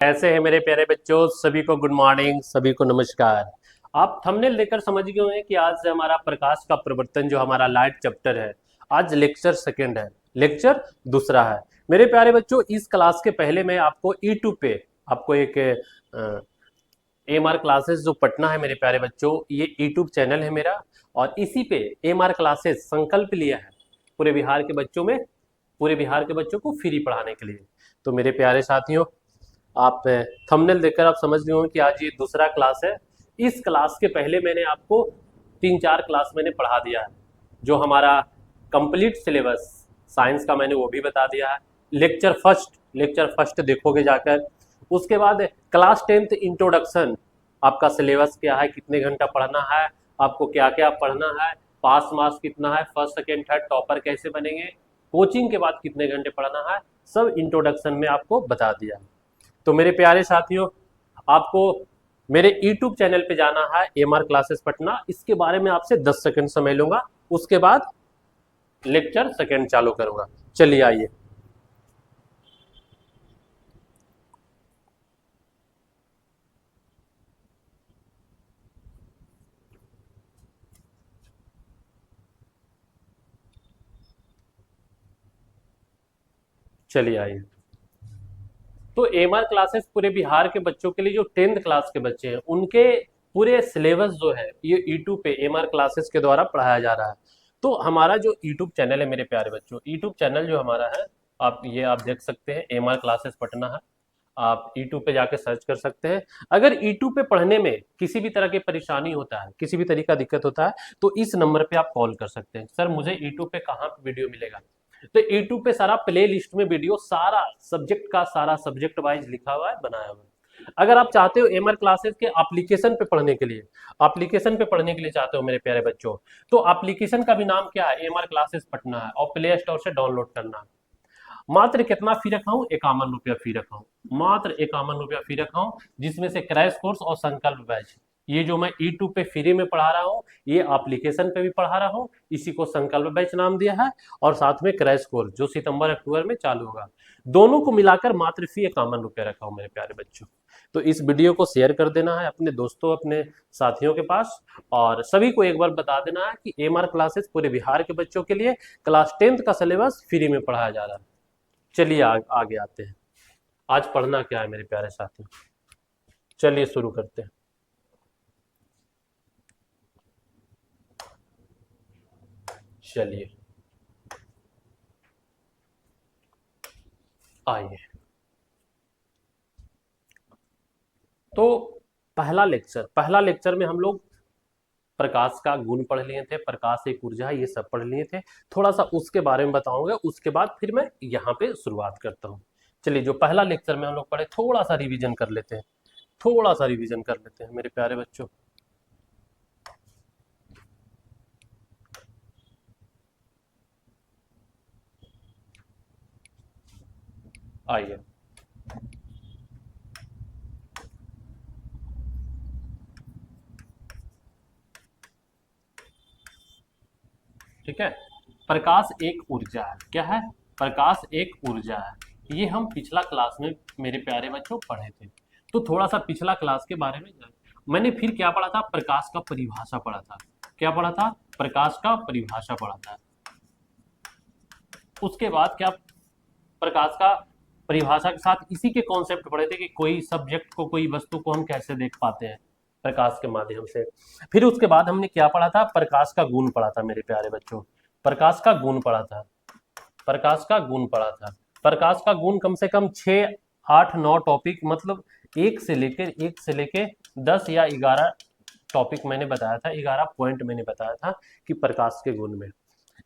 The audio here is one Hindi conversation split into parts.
कैसे हैं मेरे प्यारे बच्चों? सभी को गुड मॉर्निंग, सभी को नमस्कार। आप थंबनेल देखकर समझ गए होंगे कि आज से हमारा प्रकाश का प्रवर्तन जो हमारा लाइट चैप्टर है, आज लेक्चर सेकंड है, लेक्चर दूसरा है। मेरे प्यारे बच्चों, इस क्लास के पहले मैं आपको यूट्यूब पे आपको एक एम आर क्लासेस जो पटना है मेरे प्यारे बच्चों, ये यूट्यूब चैनल है मेरा। और इसी पे एम आर क्लासेस संकल्प लिया है पूरे बिहार के बच्चों में, पूरे बिहार के बच्चों को फ्री पढ़ाने के लिए। तो मेरे प्यारे साथियों, आप थंबनेल देखकर आप समझ गए होंगे कि आज ये दूसरा क्लास है। इस क्लास के पहले मैंने आपको 3-4 क्लास मैंने पढ़ा दिया है। जो हमारा कंप्लीट सिलेबस साइंस का मैंने वो भी बता दिया है। लेक्चर फर्स्ट देखोगे जाकर। उसके बाद क्लास 10th इंट्रोडक्शन, आपका सिलेबस क्या है, कितने घंटा पढ़ना है, आपको क्या क्या पढ़ना है, पास मार्क्स कितना है, फर्स्ट सेकेंड थर्ड टॉपर कैसे बनेंगे, कोचिंग के बाद कितने घंटे पढ़ना है, सब इंट्रोडक्शन में आपको बता दिया। तो मेरे प्यारे साथियों, आपको मेरे YouTube चैनल पे जाना है, एम आर क्लासेस पटना। इसके बारे में आपसे 10 सेकंड समय लूंगा, उसके बाद लेक्चर सेकंड चालू करूंगा। चलिए आइए। चलिए आइए। तो एम आर क्लासेस पूरे बिहार के बच्चों के लिए, जो 10th क्लास के बच्चे हैं, उनके पूरे सिलेबस जो है ये यूट्यूब पे एम आर क्लासेस के द्वारा पढ़ाया जा रहा है। तो हमारा जो यूट्यूब चैनल है मेरे प्यारे बच्चों, यूट्यूब चैनल जो हमारा है, आप देख सकते हैं, एम आर क्लासेस पटना है। आप यूट्यूब पे जाके सर्च कर सकते हैं। अगर यूट्यूब पे पढ़ने में किसी भी तरह की परेशानी होता है, किसी भी तरीका दिक्कत होता है, तो इस नंबर पे आप कॉल कर सकते हैं। सर मुझे यूट्यूब पे कहाँ पे वीडियो मिलेगा? तो यूट्यूब पे सारा प्ले लिस्ट में वीडियो, सारा सब्जेक्ट का सारा सब्जेक्ट वाइज लिखा हुआ है, बनाया हुआ है। अगर आप चाहते हो एम आर क्लासेस के एप्लीकेशन पे पढ़ने के लिए, एप्लीकेशन पे पढ़ने के लिए चाहते हो मेरे प्यारे बच्चों, तो एप्लीकेशन का भी नाम क्या है? एम आर क्लासेस पटना है, और प्ले स्टोर से डाउनलोड करना है। मात्र कितना फी रखा हूँ? 51 रुपया फी रखा हूँ, मात्र 51 रुपया फी रखा हूँ, जिसमें से क्रैश कोर्स और संकल्प बैच, ये जो मैं यूट्यूब पे फ्री में पढ़ा रहा हूँ, ये एप्लीकेशन पे भी पढ़ा रहा हूँ। इसी को संकल्प बैच नाम दिया है। और साथ में क्रैश कोर्स जो सितंबर अक्टूबर में चालू होगा, दोनों को मिलाकर मात्र फी 51 रुपया रखा हूँ मेरे प्यारे बच्चों। तो इस वीडियो को शेयर कर देना है अपने दोस्तों, अपने साथियों के पास, और सभी को एक बार बता देना है कि एम आर क्लासेस पूरे बिहार के बच्चों के लिए क्लास 10th का सिलेबस फ्री में पढ़ाया जा रहा है। चलिए आगे आते हैं। आज पढ़ना क्या है मेरे प्यारे साथियों? चलिए शुरू करते हैं। चलिए आइए। तो पहला लेक्चर में हम लोग प्रकाश का गुण पढ़ लिए थे, प्रकाश एक ऊर्जा है, ये सब पढ़ लिए थे। थोड़ा सा उसके बारे में बताऊंगा, उसके बाद फिर मैं यहाँ पे शुरुआत करता हूँ। चलिए, जो पहला लेक्चर में हम लोग पढ़े, थोड़ा सा रिवीजन कर लेते हैं, थोड़ा सा रिवीजन कर लेते हैं मेरे प्यारे बच्चों। आइए। ठीक है। प्रकाश एक ऊर्जा है। क्या है? प्रकाश एक ऊर्जा है। ये हम पिछला क्लास में मेरे प्यारे बच्चों पढ़े थे। तो थोड़ा सा पिछला क्लास के बारे में मैंने फिर क्या पढ़ा था? प्रकाश का परिभाषा पढ़ा था। क्या पढ़ा था? प्रकाश का परिभाषा पढ़ा था। उसके बाद क्या, प्रकाश का परिभाषा के साथ इसी के कॉन्सेप्ट पढ़े थे कि कोई सब्जेक्ट को, कोई वस्तु को हम कैसे देख पाते हैं प्रकाश के माध्यम से। फिर उसके बाद हमने क्या पढ़ा था? प्रकाश का गुण पढ़ा था मेरे प्यारे बच्चों। प्रकाश का गुण पढ़ा था। प्रकाश का गुण पढ़ा था। प्रकाश का गुण कम से कम 6, 8, 9 टॉपिक, मतलब एक से लेके 10 या 11 टॉपिक मैंने बताया था, 11 पॉइंट मैंने बताया था कि प्रकाश के गुण में।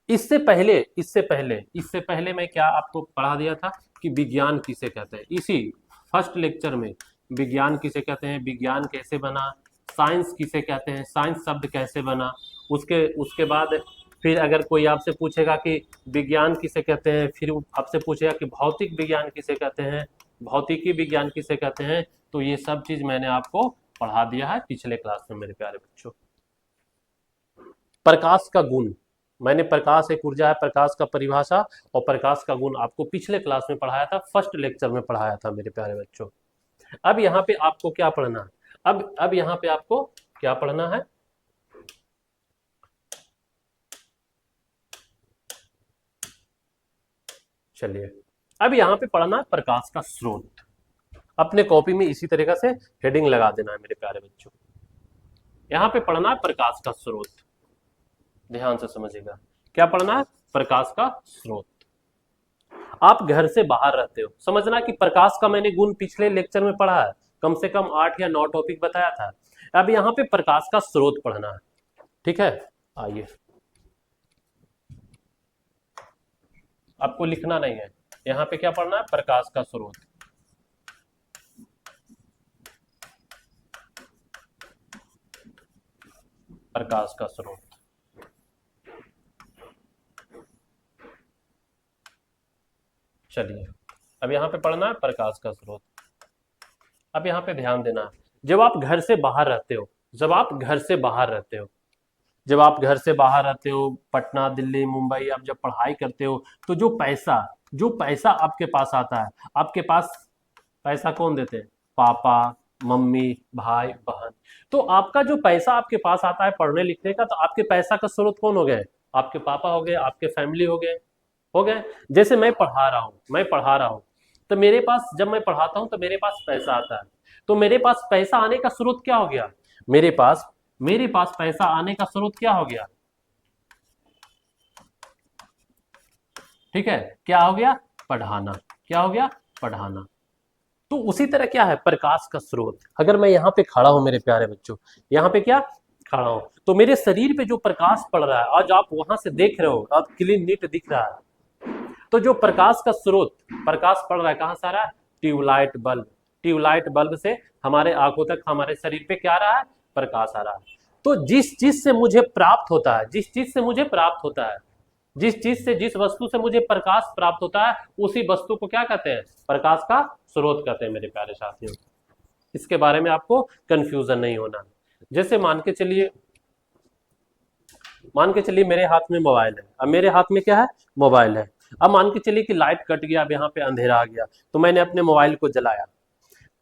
इससे पहले मैं क्या आपको पढ़ा दिया था कि विज्ञान किसे कहते हैं। इसी फर्स्ट लेक्चर में विज्ञान किसे कहते हैं, विज्ञान कैसे बना, साइंस किसे कहते हैं, साइंस शब्द कैसे बना। उसके उसके बाद फिर अगर कोई आपसे पूछेगा कि विज्ञान किसे कहते हैं, फिर आपसे पूछेगा कि भौतिक विज्ञान किसे कहते हैं, भौतिकी विज्ञान किसे कहते हैं। तो ये सब चीज मैंने आपको पढ़ा दिया है पिछले क्लास में मेरे प्यारे बच्चों। प्रकाश का गुण, मैंने प्रकाश एक ऊर्जा है, प्रकाश का परिभाषा और प्रकाश का गुण आपको पिछले क्लास में पढ़ाया था, फर्स्ट लेक्चर में पढ़ाया था मेरे प्यारे बच्चों। अब यहाँ पे आपको क्या पढ़ना है? अब यहाँ पे आपको क्या पढ़ना है? चलिए, अब यहाँ पे पढ़ना है प्रकाश का स्रोत। अपने कॉपी में इसी तरीके से हेडिंग लगा देना है मेरे प्यारे बच्चों। यहाँ पे पढ़ना है प्रकाश का स्रोत। ध्यान से समझिएगा, क्या पढ़ना है? प्रकाश का स्रोत। आप घर से बाहर रहते हो, समझना कि प्रकाश का मैंने गुण पिछले लेक्चर में पढ़ा है, कम से कम 8 या 9 टॉपिक बताया था। अब यहाँ पे प्रकाश का स्रोत पढ़ना है, ठीक है। आइए, आपको लिखना नहीं है, यहाँ पे क्या पढ़ना है? प्रकाश का स्रोत। प्रकाश का स्रोत। चलिए, अब यहाँ पे पढ़ना है प्रकाश का स्रोत। अब यहाँ पे ध्यान देना, जब आप घर से बाहर रहते हो, जब आप घर से बाहर रहते हो, जब आप घर से बाहर रहते हो, पटना, दिल्ली, मुंबई, आप जब पढ़ाई करते हो, तो जो पैसा आपके पास आता है, आपके पास पैसा कौन देते हैं? पापा, मम्मी, भाई, बहन। तो आपका जो पैसा आपके पास आता है पढ़ने लिखने का, तो आपके पैसा का स्रोत कौन हो गए? आपके पापा हो गए, आपके फैमिली हो गए। जैसे मैं पढ़ा रहा हूँ तो मेरे पास, जब मैं पढ़ाता हूँ तो मेरे पास पैसा आता है, तो मेरे पास पैसा आने का स्रोत क्या हो गया? मेरे पास पैसा आने का स्रोत क्या हो गया? ठीक है, क्या हो गया? पढ़ाना। क्या हो गया? पढ़ाना। तो उसी तरह क्या है प्रकाश का स्रोत? अगर मैं यहाँ पे खड़ा हूं मेरे प्यारे बच्चों, यहाँ पे क्या खड़ा हूं, तो मेरे शरीर पे जो प्रकाश पड़ रहा है, आज आप वहां से देख रहे हो, आप क्लीन नीट दिख रहा है, तो जो प्रकाश का स्रोत, प्रकाश पड़ रहा है कहां से आ रहा है? Tubelight bulb. ट्यूबलाइट बल्ब से हमारे आंखों तक, हमारे शरीर पे क्या आ रहा है? प्रकाश आ रहा है। तो जिस चीज से मुझे प्राप्त होता है, जिस चीज से, जिस वस्तु से मुझे प्रकाश प्राप्त होता है, उसी वस्तु को क्या कहते हैं? प्रकाश का स्रोत कहते हैं मेरे प्यारे साथियों। इसके बारे में आपको कंफ्यूजन नहीं होना। जैसे मान के चलिए मेरे हाथ में मोबाइल है। अब मेरे हाथ में क्या है? मोबाइल है। अब मान के चलिए कि लाइट कट गया, अब यहाँ पे अंधेरा आ गया, तो मैंने अपने मोबाइल को जलाया,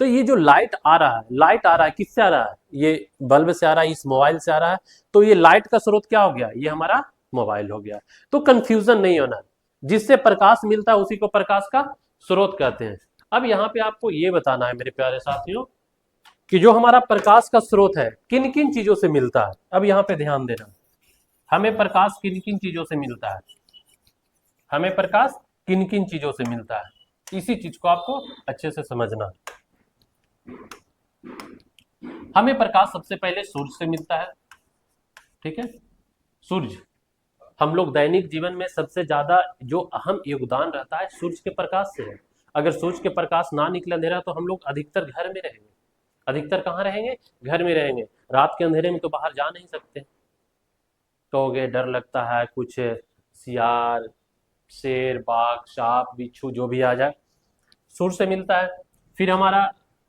तो ये जो लाइट आ रहा है किससे आ रहा है? ये बल्ब से आ रहा है, इस मोबाइल से आ रहा है। तो ये लाइट का स्रोत क्या हो गया? ये हमारा मोबाइल हो गया। तो कंफ्यूजन नहीं होना, जिससे प्रकाश मिलता है उसी को प्रकाश का स्रोत कहते हैं। अब यहाँ पे आपको ये बताना है मेरे प्यारे साथियों कि जो हमारा प्रकाश का स्रोत है किन किन चीजों से मिलता है। अब यहाँ पे ध्यान देना, हमें प्रकाश किन किन चीजों से मिलता है, हमें प्रकाश किन किन चीजों से मिलता है, इसी चीज को आपको अच्छे से समझना है। हमें प्रकाश सबसे पहले सूर्य से मिलता है, ठीक है। सूर्य, हम लोग दैनिक जीवन में सबसे ज्यादा जो अहम योगदान रहता है सूर्य के प्रकाश से है। अगर सूर्य के प्रकाश ना निकले अंधेरा, तो हम लोग अधिकतर घर में रहेंगे। अधिकतर कहाँ रहेंगे? घर में रहेंगे। रात के अंधेरे में तो बाहर जा नहीं सकते, कहोगे डर लगता है, कुछ सियार, शेर, बाघ, सांप, बिच्छू जो भी आ जाए। सूर्य से मिलता है। फिर हमारा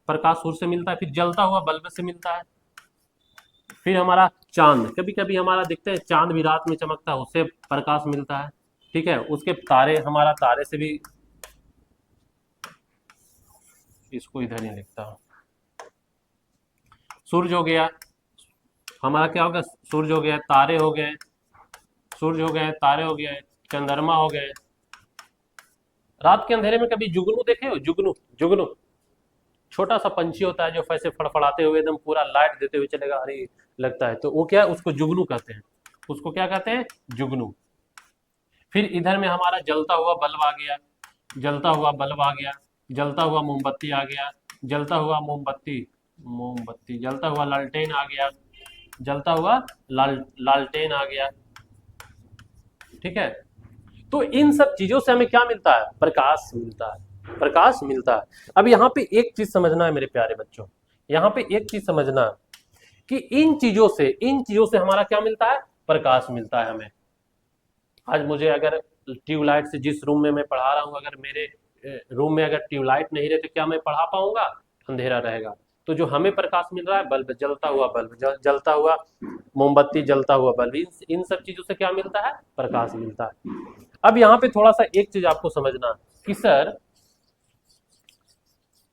प्रकाश सूर्य से मिलता है, फिर जलता हुआ बल्ब से मिलता है। फिर हमारा चांद, कभी कभी हमारा दिखते हैं चांद भी रात में चमकता है, उससे प्रकाश मिलता है, ठीक है। उसके तारे, हमारा तारे से भी, इसको इधर ही लिखता हूं। सूर्य हो गया हमारा, क्या होगा? सूर्य हो गया, तारे हो गए, सूर्य हो गए, तारे हो गए, चंद्रमा हो गए। रात के अंधेरे में कभी जुगनू देखे हो? जुगनू, जुगनू छोटा सा पंछी होता है जो ऐसे फड़फड़ाते हुए एकदम पूरा लाइट देते हुए चलेगा, अरे लगता है, तो वो क्या है? उसको जुगनू कहते हैं। उसको क्या कहते हैं? जुगनू। फिर इधर में हमारा जलता हुआ बल्ब आ गया, जलता हुआ बल्ब आ गया, जलता हुआ मोमबत्ती आ गया, जलता हुआ मोमबत्ती, मोमबत्ती, जलता हुआ लालटेन आ गया, जलता हुआ लालटेन आ गया, ठीक है। तो इन सब चीजों से हमें क्या मिलता है? प्रकाश मिलता है, प्रकाश मिलता है। अब यहाँ पे एक चीज समझना है मेरे प्यारे बच्चों, यहाँ पे एक चीज समझना है कि इन चीजों से हमारा क्या मिलता है? प्रकाश मिलता है हमें। आज मुझे अगर ट्यूबलाइट से, जिस रूम में मैं पढ़ा रहा हूँ, अगर मेरे रूम में अगर ट्यूबलाइट नहीं रहे तो क्या मैं पढ़ा पाऊंगा? अंधेरा रहेगा। तो जो हमें प्रकाश मिल रहा है, बल्ब, जलता हुआ बल्ब, जलता हुआ मोमबत्ती, जलता हुआ बल्ब, इन सब चीजों से क्या मिलता है? प्रकाश मिलता है। अब यहाँ पे थोड़ा सा एक चीज आपको समझना कि सर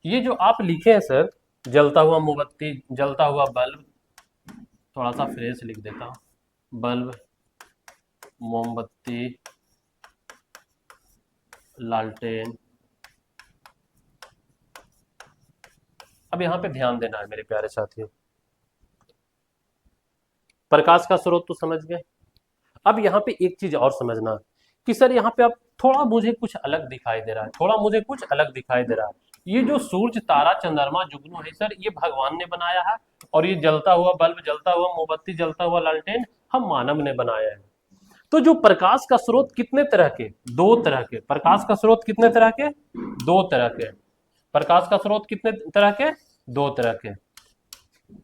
ये जो आप लिखे हैं सर, जलता हुआ मोमबत्ती, जलता हुआ बल्ब, थोड़ा सा फ्रेश लिख देता हूँ, बल्ब, मोमबत्ती, लालटेन। अब यहाँ पे ध्यान देना है मेरे प्यारे साथियों, प्रकाश का स्रोत तो समझ गए। अब यहाँ पे एक चीज और समझना कि सर यहाँ पे अब थोड़ा मुझे कुछ अलग दिखाई दे रहा है, थोड़ा मुझे कुछ अलग दिखाई दे रहा है। ये जो सूरज, तारा, चंद्रमा, जुगनू है सर, ये भगवान ने बनाया है, और ये जलता हुआ बल्ब, जलता हुआ मोमबत्ती, जलता हुआ लालटेन हम मानव ने बनाया है। तो जो प्रकाश का स्रोत कितने तरह के? दो तरह के। प्रकाश का स्रोत कितने तरह के? दो तरह के। प्रकाश का स्रोत कितने तरह के? दो तरह के।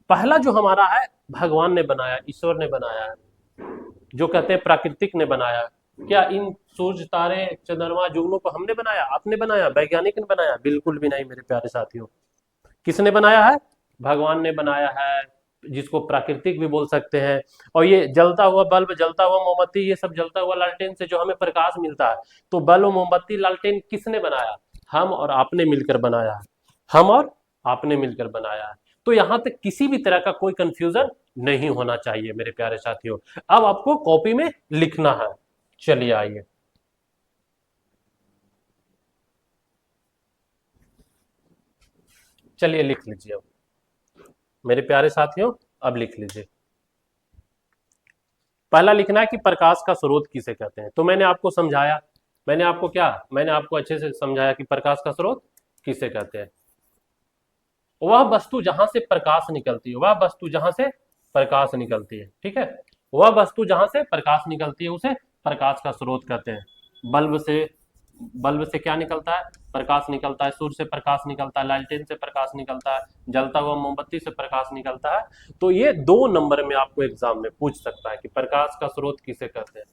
पहला जो हमारा है, भगवान ने बनाया, ईश्वर ने बनाया है, जो कहते हैं प्राकृतिक ने बनाया। क्या इन सूरज, तारे, चंद्रमा, जुगनू को हमने बनाया? आपने बनाया? वैज्ञानिक ने बनाया? बिल्कुल भी नहीं मेरे प्यारे साथियों। किसने बनाया है? भगवान ने बनाया है, जिसको प्राकृतिक भी बोल सकते हैं। और ये जलता हुआ बल्ब, जलता हुआ मोमबत्ती, ये सब जलता हुआ लालटेन से जो हमें प्रकाश मिलता है, तो बल्ब, मोमबत्ती, लालटेन किसने बनाया? हम और आपने मिलकर बनाया है। हम और आपने मिलकर बनाया है। तो यहां तक किसी भी तरह का कोई कंफ्यूजन नहीं होना चाहिए मेरे प्यारे साथियों। अब आपको कॉपी में लिखना है। चलिए आइए, चलिए लिख लीजिए अब मेरे प्यारे साथियों, अब लिख लीजिए। पहला लिखना है कि प्रकाश का स्रोत किसे कहते हैं। तो मैंने आपको समझाया, मैंने आपको अच्छे से समझाया कि प्रकाश का स्रोत किसे कहते हैं। वह वस्तु जहां से प्रकाश निकलती है, वह वस्तु जहां से प्रकाश निकलती है, ठीक है, वह वस्तु जहां से प्रकाश निकलती है उसे प्रकाश का स्रोत कहते हैं। बल्ब से क्या निकलता है? प्रकाश निकलता है। सूर्य से प्रकाश निकलता है, लालटेन से प्रकाश निकलता है, जलता हुआ मोमबत्ती से प्रकाश निकलता है। तो ये 2 नंबर में आपको एग्जाम में पूछ सकता है कि प्रकाश का स्रोत किसे कहते हैं।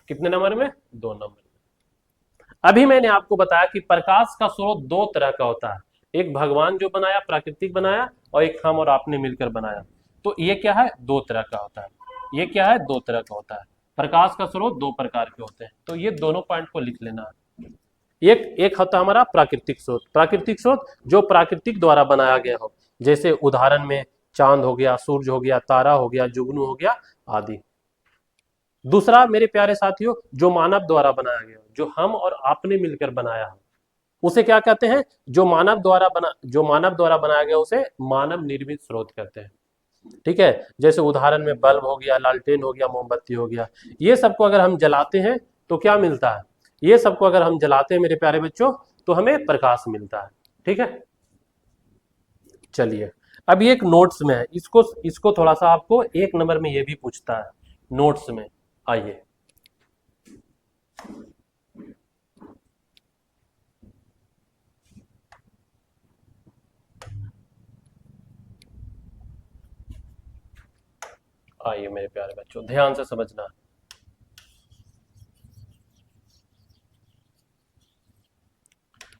कितने नंबर में? 2 नंबर। अभी मैंने आपको बताया कि प्रकाश का स्रोत दो तरह का होता है, एक भगवान जो बनाया, प्राकृतिक बनाया, और एक हम और आपने मिलकर बनाया। तो ये क्या है? दो तरह का होता है। ये क्या है? दो तरह का होता है। प्रकाश का स्रोत दो प्रकार के होते हैं। तो ये दोनों पॉइंट को लिख लेना है। एक एक होता है हमारा प्राकृतिक स्रोत। प्राकृतिक स्रोत जो प्राकृतिक द्वारा बनाया गया हो, जैसे उदाहरण में चांद हो गया, सूरज हो गया, तारा हो गया, जुगनू हो गया आदि। दूसरा मेरे प्यारे साथियों, जो मानव द्वारा बनाया गया, जो हम और आपने मिलकर बनाया है, उसे क्या कहते हैं? जो मानव द्वारा बनाया गया उसे मानव निर्मित स्रोत कहते हैं। ठीक है, जैसे उदाहरण में बल्ब हो गया, लालटेन हो गया, मोमबत्ती हो गया। ये सबको अगर हम जलाते हैं तो क्या मिलता है? ये सबको अगर हम जलाते हैं मेरे प्यारे बच्चों, तो हमें प्रकाश मिलता है। ठीक है, चलिए अब ये एक नोट्स में है, इसको इसको थोड़ा सा आपको 1 नंबर में ये भी पूछता है नोट्स में। आइए, आइए मेरे प्यारे बच्चों, ध्यान से समझना।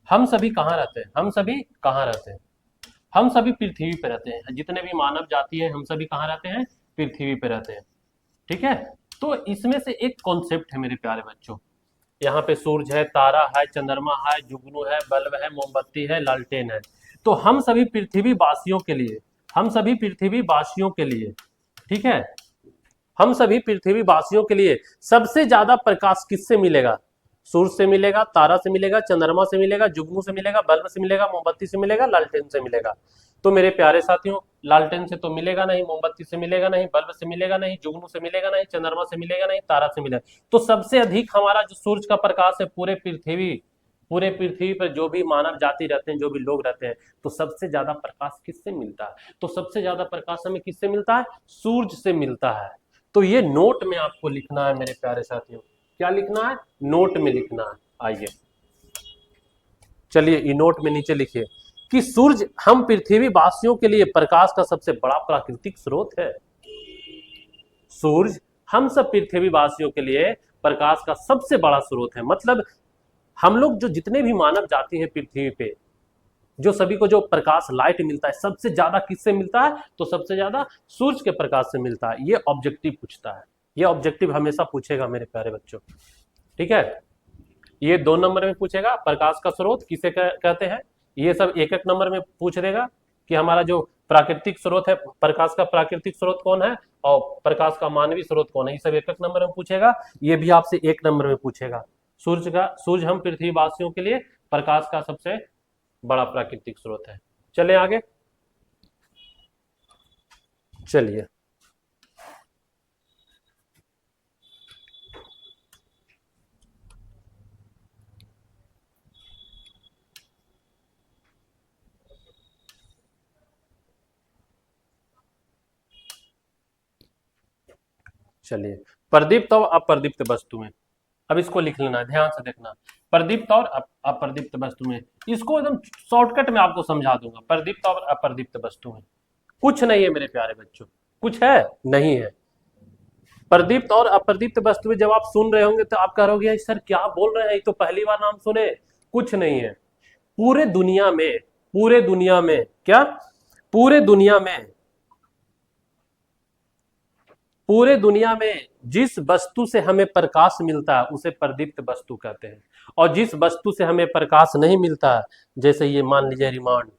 हम सभी कहाँ रहते हैं? हम सभी कहाँ रहते हैं? हम सभी पृथ्वी पे रहते हैं। जितने भी मानव जाति है, हम सभी कहाँ रहते हैं? पृथ्वी पे रहते हैं। ठीक है, तो इसमें से एक कॉन्सेप्ट है मेरे प्यारे बच्चों। यहाँ पे सूरज है, तारा है, चंद्रमा है, जुगनू है, बल्ब है, मोमबत्ती है, लालटेन है। तो हम सभी पृथ्वी वासियों के लिए, हम सभी पृथ्वी वासियों के लिए, ठीक है, हम सभी पृथ्वी वासियों के लिए सबसे ज्यादा प्रकाश किससे मिलेगा? सूर्य से मिलेगा, तारा से मिलेगा, चंद्रमा से मिलेगा, जुगनू से मिलेगा, बल्ब से मिलेगा, मोमबत्ती से मिलेगा, लालटेन से मिलेगा। तो मेरे प्यारे साथियों, लालटेन से तो मिलेगा नहीं, मोमबत्ती से मिलेगा नहीं, बल्ब से मिलेगा नहीं, जुगनू से मिलेगा नहीं, चंद्रमा से मिलेगा नहीं, तारा से मिलेगा। तो सबसे अधिक हमारा जो सूर्य का प्रकाश है, पूरे पृथ्वी पर जो भी मानव जाति रहते हैं, जो भी लोग रहते हैं, तो सबसे ज्यादा प्रकाश किससे मिलता है? तो सबसे ज्यादा प्रकाश हमें किससे मिलता है? सूरज से मिलता है। तो ये नोट में आपको लिखना है मेरे प्यारे साथियों। क्या लिखना है? नोट में लिखना है। आइए, चलिए ये नोट में नीचे लिखिए कि सूरज हम पृथ्वी वासियों के लिए प्रकाश का सबसे बड़ा प्राकृतिक स्रोत है। सूरज हम सब पृथ्वी वासियों के लिए प्रकाश का सबसे बड़ा स्रोत है। मतलब हम लोग जो जितने भी मानव जाति है पृथ्वी पे, जो सभी को जो प्रकाश, लाइट मिलता है, सबसे ज्यादा किससे मिलता है? तो सबसे ज्यादा सूरज के प्रकाश से मिलता है। ये ऑब्जेक्टिव पूछता है, ये ऑब्जेक्टिव हमेशा पूछेगा मेरे प्यारे बच्चों। ठीक है, ये 2 नंबर में पूछेगा, प्रकाश का स्रोत किसे कहते हैं? ये सब एक एक नंबर में पूछ देगा कि हमारा जो प्राकृतिक स्रोत है, प्रकाश का प्राकृतिक स्रोत कौन है और प्रकाश का मानवीय स्रोत कौन है, ये सब एक एक नंबर में पूछेगा। ये भी आपसे एक नंबर में पूछेगा। सूर्य हम पृथ्वीवासियों के लिए प्रकाश का सबसे बड़ा प्राकृतिक स्रोत है। चले आगे, चलिए चलिए प्रदीप्त और अप्रदीप्त वस्तु में, अब इसको लिख लेना, ध्यान से देखना। प्रदीप्त और अप्रदीप्त वस्तु में, इसको एकदम शॉर्टकट में आपको समझा दूंगा। प्रदीप्त और अप्रदीप्त वस्तु में कुछ नहीं है मेरे प्यारे बच्चों, कुछ है नहीं है। प्रदीप्त और अप्रदीप्त वस्तुएं जब आप सुन रहे होंगे तो आप कह रहे सर क्या बोल रहे हैं, ये तो पहली बार नाम सुने। कुछ नहीं है, पूरे दुनिया में, पूरे दुनिया में क्या, पूरे दुनिया में, पूरे दुनिया में जिस वस्तु से हमें प्रकाश मिलता है उसे प्रदीप्त वस्तु कहते हैं, और जिस वस्तु से हमें प्रकाश नहीं मिलता है, जैसे ये मान लीजिए रिमांड,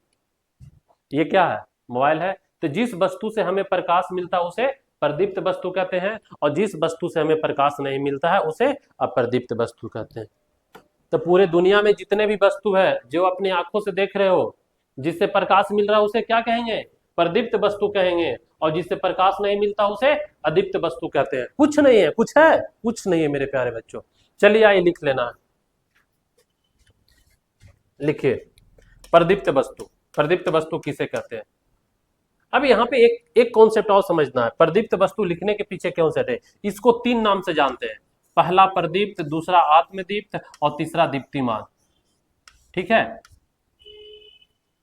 ये क्या है, मोबाइल है, तो जिस वस्तु से हमें प्रकाश मिलता है उसे प्रदीप्त वस्तु कहते हैं, और जिस वस्तु से हमें प्रकाश नहीं मिलता है उसे अप्रदीप्त वस्तु कहते हैं। तो पूरे दुनिया में जितने भी वस्तु है जो अपनी आंखों से देख रहे हो, जिससे प्रकाश मिल रहा है उसे क्या कहेंगे, प्रदीप्त वस्तु कहेंगे, और जिससे प्रकाश नहीं मिलता उसे अदीप्त वस्तु कहते हैं। कुछ नहीं है, कुछ है, कुछ नहीं है मेरे प्यारे बच्चों। चलिए आइए लिख लेना, लिखिए प्रदीप्त वस्तु, प्रदीप्त वस्तु किसे कहते हैं। अब यहाँ पे एक कॉन्सेप्ट और समझना है, प्रदीप्त वस्तु लिखने के पीछे क्यों से है। इसको तीन नाम से जानते हैं, पहला प्रदीप्त, दूसरा आत्मदीप्त और तीसरा दीप्तिमान। ठीक है,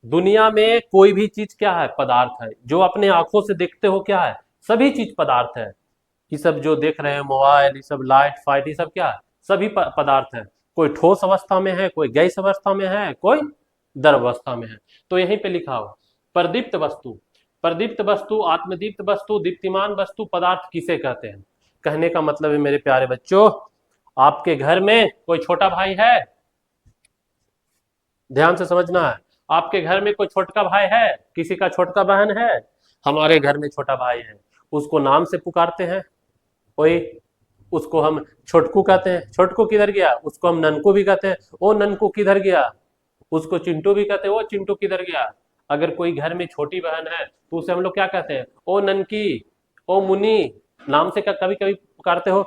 दुनिया में कोई भी चीज क्या है, पदार्थ है। जो अपने आंखों से देखते हो क्या है, सभी चीज पदार्थ है। ये सब जो देख रहे हैं, मोबाइल, ये सब लाइट फाइट, ये सब क्या है, सभी पदार्थ है। कोई ठोस अवस्था में है, कोई गैस अवस्था में है, कोई द्रव अवस्था में है। तो यहीं पे लिखा हो प्रदीप्त वस्तु, प्रदीप्त वस्तु, आत्मदीप्त वस्तु, दीप्तिमान वस्तु, पदार्थ किसे कहते हैं। कहने का मतलब है मेरे प्यारे बच्चों, आपके घर में कोई छोटा भाई है, ध्यान से समझना है, आपके घर में कोई छोटका भाई है, किसी का छोटका बहन है, हमारे घर में छोटा भाई है, उसको नाम से पुकारते हैं। कोई, उसको हम छोटकू कहते हैं, छोटकू किधर गया, उसको हम ननकू भी कहते हैं, ओ ननकू किधर गया, उसको चिंटू भी कहते हैं, वो चिंटू किधर गया। अगर कोई घर में छोटी बहन है तो उसे हम लोग क्या कहते हैं, ओ ननकी, ओ मुनी, नाम से कभी कभी पुकारते हो।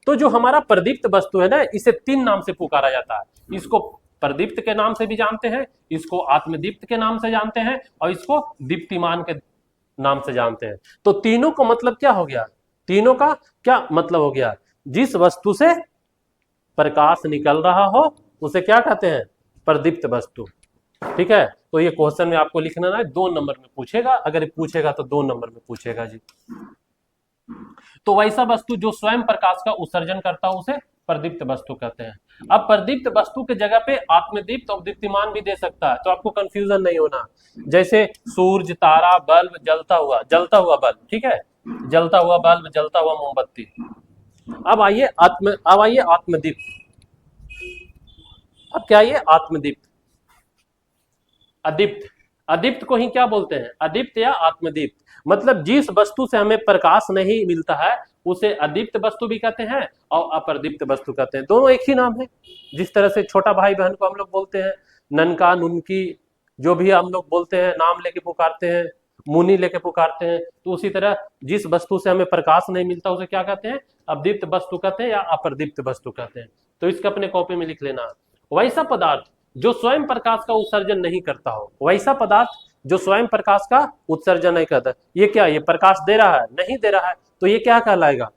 तो जो हमारा प्रदीप्त वस्तु है ना, इसे तीन नाम से पुकारा जाता है। इसको प्रदीप्त के नाम से भी जानते हैं, इसको आत्मदीप्त के नाम से जानते हैं, और इसको दीप्तिमान के नाम से जानते हैं। तो तीनों का मतलब क्या हो गया, तीनों का क्या मतलब हो गया, जिस वस्तु से प्रकाश निकल रहा हो उसे क्या कहते हैं, प्रदीप्त वस्तु। ठीक है, तो ये क्वेश्चन में आपको लिखना है, 2 नंबर में पूछेगा, अगर पूछेगा तो 2 नंबर में पूछेगा जी। तो वैसा वस्तु जो स्वयं प्रकाश का उत्सर्जन करता हो उसे प्रदीप्त वस्तु कहते हैं। अब प्रदीप्त वस्तु के जगह पे आत्मदीप्त और दीप्तिमान भी दे सकता है, तो आपको कंफ्यूजन नहीं होना। जैसे सूरज, तारा, बल्ब, जलता हुआ बल्ब, ठीक है, जलता हुआ बल्ब, जलता हुआ मोमबत्ती। अब आइए आत्मदीप्त। अब क्या, ये आत्मदीप्त, अदीप्त, अदीप्त को ही क्या बोलते हैं, अदीप्त या आत्मदीप्त। मतलब जिस वस्तु से हमें प्रकाश नहीं मिलता है उसे अदीप्त वस्तु भी कहते हैं और अप्रदीप्त वस्तु कहते हैं, दोनों एक ही नाम है। जिस तरह से छोटा भाई बहन को हम लोग बोलते हैं ननका, नुनकी, जो भी हम लोग बोलते हैं, नाम लेके पुकारते हैं, मुनि लेके पुकारते हैं, तो उसी तरह जिस वस्तु से हमें प्रकाश नहीं मिलता उसे क्या कहते हैं, अदीप्त वस्तु कहते हैं या अप्रदीप्त वस्तु कहते हैं। तो इसका अपने कॉपी में लिख लेना। वैसा पदार्थ जो स्वयं प्रकाश का उत्सर्जन नहीं करता हो, वैसा पदार्थ जो स्वयं प्रकाश का उत्सर्जन नहीं करता, ये क्या, ये प्रकाश दे रहा है, नहीं दे रहा है, तो ये क्या कहलाएगा,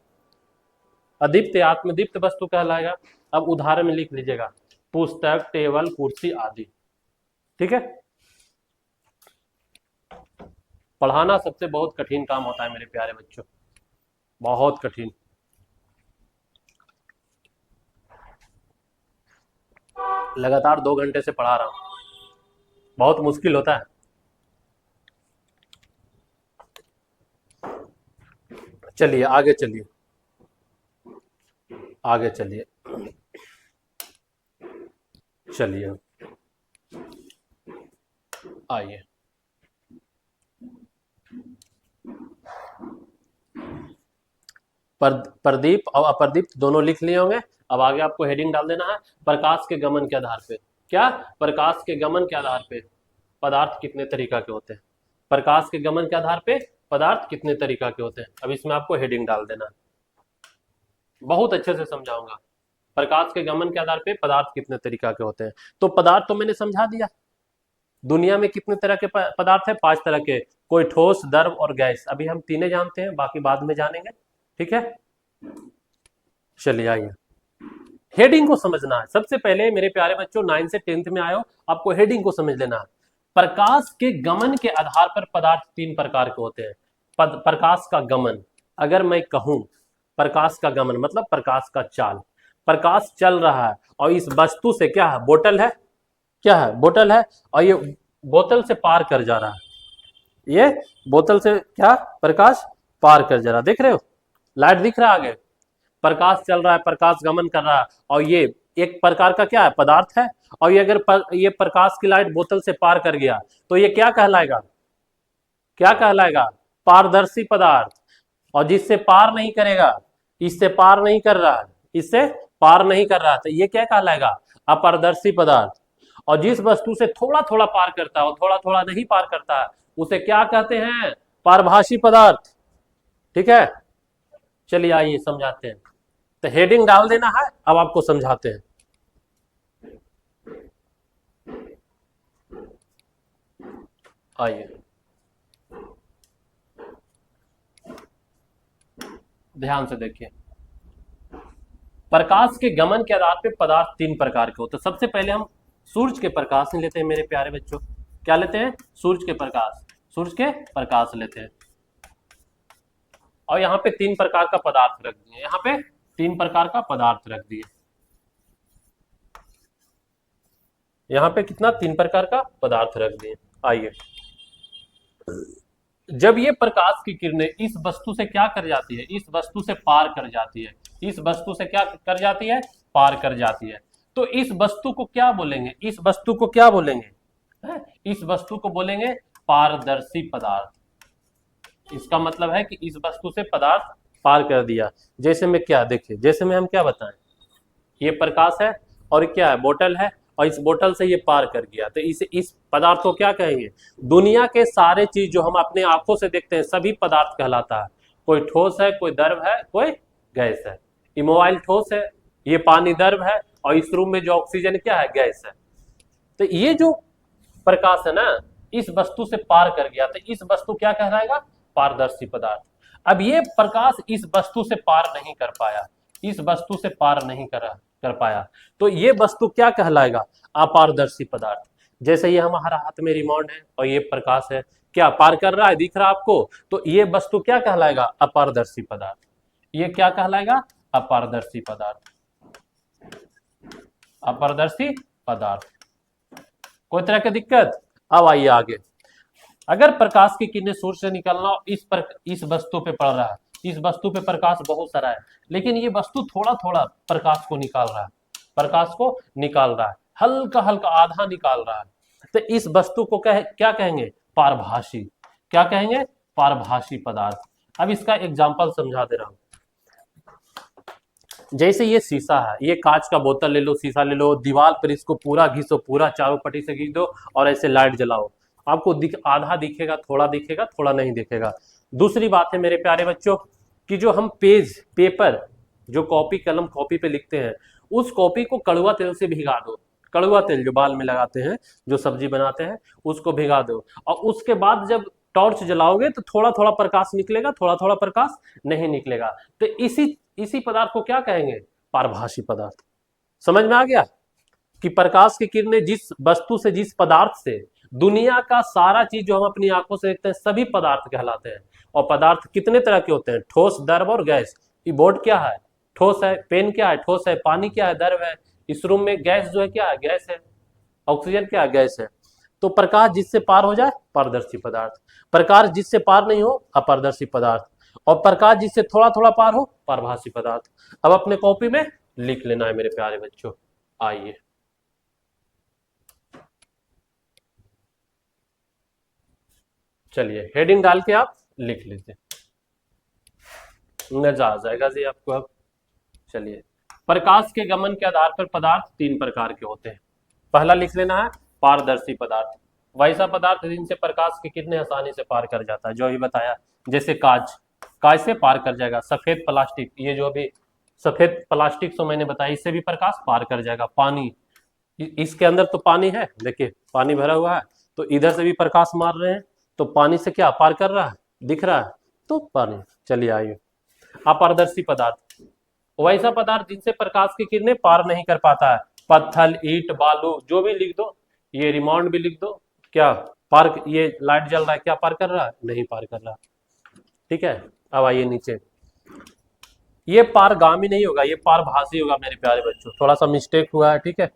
अदीप्त या आत्मदीप्त वस्तु कहलाएगा। अब उदाहरण में लिख लीजिएगा, पुस्तक, टेबल, कुर्सी आदि। ठीक है, पढ़ाना सबसे बहुत कठिन काम होता है मेरे प्यारे बच्चों, बहुत कठिन। लगातार 2 घंटे से पढ़ा रहा हूं, बहुत मुश्किल होता है। चलिए आगे चलिए, आगे चलिए, चलिए आइए, प्रदीप और अप्रदीप दोनों लिख लिए होंगे। अब आगे आपको हेडिंग डाल देना है, प्रकाश के गमन के आधार पे। क्या? प्रकाश के गमन के आधार पे पदार्थ कितने तरीका के होते हैं। प्रकाश के गमन के आधार पे पदार्थ कितने तरीका के होते हैं। अब इसमें आपको हेडिंग डाल देना है, बहुत अच्छे से समझाऊंगा। प्रकाश के गमन के आधार पे पदार्थ कितने तरीका के होते हैं। तो पदार्थ तो मैंने समझा दिया। दुनिया में कितने तरह के पदार्थ है? 5 तरह के। कोई ठोस, द्रव और गैस। अभी हम तीनों जानते हैं, बाकी बाद में जानेंगे। ठीक है, चलिए आइए, हेडिंग को समझना है। सबसे पहले मेरे प्यारे बच्चों, 9 से 10th में आए हो, आपको हेडिंग को समझ लेना है। प्रकाश के गमन के आधार पर पदार्थ 3 प्रकार के होते हैं। प्रकाश का गमन, अगर मैं कहूं प्रकाश का गमन मतलब प्रकाश का चाल। प्रकाश चल रहा है और इस वस्तु से, क्या है? बोतल है, क्या है? बोतल है, और ये बोतल से पार कर जा रहा है। ये बोतल से क्या? प्रकाश पार कर जा रहा है। देख रहे हो? लाइट दिख रहा है आगे? प्रकाश चल रहा है, प्रकाश गमन कर रहा है, और ये एक प्रकार का क्या है? पदार्थ है। और ये अगर ये प्रकाश की लाइट बोतल से पार कर गया तो ये क्या कहलाएगा? क्या कहलाएगा? पारदर्शी पदार्थ। और जिससे पार नहीं करेगा, इससे पार नहीं कर रहा है, इससे पार नहीं कर रहा, तो ये क्या कहलाएगा? अपारदर्शी पदार्थ। और जिस वस्तु से थोड़ा थोड़ा पार करता है और थोड़ा थोड़ा नहीं पार करता है, उसे क्या कहते हैं? पारभासी पदार्थ। ठीक है, चलिए आइए समझाते हैं। तो हेडिंग डाल देना है, अब आपको समझाते हैं। आइए, ध्यान से देखिए। प्रकाश के गमन के आधार पे पदार्थ 3 प्रकार के होते हैं। सबसे पहले हम सूरज के प्रकाश लेते हैं मेरे प्यारे बच्चों। क्या लेते हैं? सूरज के प्रकाश। सूरज के प्रकाश लेते हैं, और यहाँ पे 3 प्रकार का पदार्थ रख दिए। यहाँ पे 3 प्रकार का पदार्थ रख दिए। यहाँ पे कितना? 3 प्रकार का पदार्थ रख दिए। आइए, जब ये प्रकाश की किरणें इस वस्तु से क्या कर जाती है? इस वस्तु से पार कर जाती है। इस वस्तु से क्या कर जाती है? पार कर जाती है। तो इस वस्तु को क्या बोलेंगे? इस वस्तु को क्या बोलेंगे? इस वस्तु को बोलेंगे पारदर्शी पदार्थ। इसका मतलब है कि इस वस्तु से पदार्थ पार कर दिया। जैसे में क्या? देखिए, जैसे में हम क्या बताएं, ये प्रकाश है और क्या है? बोतल है, और इस बोतल से ये पार कर गया, तो इस पदार्थ को क्या कहेंगे? दुनिया के सारे चीज जो हम अपने आंखों से देखते हैं सभी पदार्थ कहलाता है। कोई ठोस है, कोई द्रव है, कोई गैस है। ये मोबाइल ठोस है, ये पानी द्रव है, और इस रूम में जो ऑक्सीजन क्या है? गैस है। तो ये जो प्रकाश है ना, इस वस्तु से पार कर गया, तो इस वस्तु क्या कहलाएगा? पारदर्शी पदार्थ। अब ये प्रकाश इस वस्तु से पार नहीं कर पाया, इस वस्तु से पार नहीं कर पाया, तो ये वस्तु क्या कहलाएगा? अपारदर्शी पदार्थ। जैसे ये हमारा हाथ में रिमोट है और ये प्रकाश है, क्या पार कर रहा है? दिख रहा है आपको? तो ये वस्तु क्या कहलाएगा? अपारदर्शी पदार्थ। ये क्या कहलाएगा? अपारदर्शी पदार्थ। अपारदर्शी पदार्थ। कोई तरह की दिक्कत? अब आइए आगे। अगर प्रकाश की किरणें सूर्य से निकलना इस वस्तु पे पड़ रहा है, इस वस्तु पे प्रकाश बहुत सारा है, लेकिन ये वस्तु थोड़ा थोड़ा प्रकाश को निकाल रहा है, प्रकाश को निकाल रहा है, हल्का हल्का आधा निकाल रहा है, तो इस वस्तु को क्या कहेंगे? पारभासी। क्या कहेंगे? पारभासी पदार्थ। अब इसका एग्जाम्पल समझा दे रहा हूं। जैसे ये शीशा है, ये कांच का बोतल ले लो, शीशा ले लो, दीवार पर इसको पूरा घिसो, पूरा चारों पट्टी से घिस दो, और ऐसे लाइट जलाओ, आपको आधा दिखेगा, थोड़ा दिखेगा, थोड़ा नहीं दिखेगा। दूसरी बात है मेरे प्यारे बच्चों, कि जो हम पेपर, जो कॉपी कलम कॉपी पे लिखते हैं, उस कॉपी को कड़वा तेल से भिगा दो। कड़वा तेल जो बाल में लगाते हैं, जो सब्जी बनाते हैं, उसको भिगा दो, और उसके बाद जब टॉर्च जलाओगे तो थोड़ा थोड़ा प्रकाश निकलेगा, थोड़ा थोड़ा प्रकाश नहीं निकलेगा। तो इसी पदार्थ को क्या कहेंगे? पारभासी पदार्थ। समझ में आ गया कि प्रकाश की किरणें जिस वस्तु से, जिस पदार्थ से, दुनिया का सारा चीज जो हम अपनी आंखों से देखते हैं सभी पदार्थ कहलाते हैं। और पदार्थ कितने तरह के होते हैं? ठोस, द्रव और गैस। ये बोर्ड क्या है? ठोस है। पेन क्या है? ठोस है। पानी क्या है? द्रव है। इस रूम में गैस जो है क्या है? गैस है। ऑक्सीजन क्या है? गैस है। तो प्रकाश जिससे पार हो जाए, पारदर्शी पदार्थ। प्रकाश जिससे पार नहीं हो, अपारदर्शी पदार्थ। और प्रकाश जिससे थोड़ा थोड़ा पार हो, पारभासी पदार्थ। अब अपने कॉपी में लिख लेना है मेरे प्यारे बच्चों। आइए, चलिए हेडिंग डाल के आप लिख लीजिए, नजर आ जाएगा जी आपको अब। चलिए, प्रकाश के गमन के आधार पर पदार्थ तीन प्रकार के होते हैं। पहला लिख लेना है पारदर्शी पदार्थ, वैसा पदार्थ जिनसे प्रकाश की किरणें आसानी से पार कर जाता है, जो अभी बताया, जैसे कांच, कांच से पार कर जाएगा। सफेद प्लास्टिक, ये जो अभी सफेद प्लास्टिक तो मैंने बताया, इससे भी प्रकाश पार कर जाएगा। पानी, इसके अंदर तो पानी है, देखिए पानी भरा हुआ है, तो इधर से भी प्रकाश मार रहे हैं, तो पानी से क्या पार कर रहा है, दिख रहा है, तो पानी। चलिए आइए, अपारदर्शी पदार्थ, वैसा पदार्थ जिनसे प्रकाश की किरणें पार नहीं कर पाता है। पत्थर, ईंट, बालू, जो भी लिख दो, ये रिमांड भी लिख दो, क्या पार, ये लाइट जल रहा है, क्या पार कर रहा है, नहीं पार कर रहा। ठीक है, अब आइए नीचे, ये पारगामी नहीं होगा, ये पारभासी होगा मेरे प्यारे बच्चों, थोड़ा सा मिस्टेक हुआ है, ठीक है,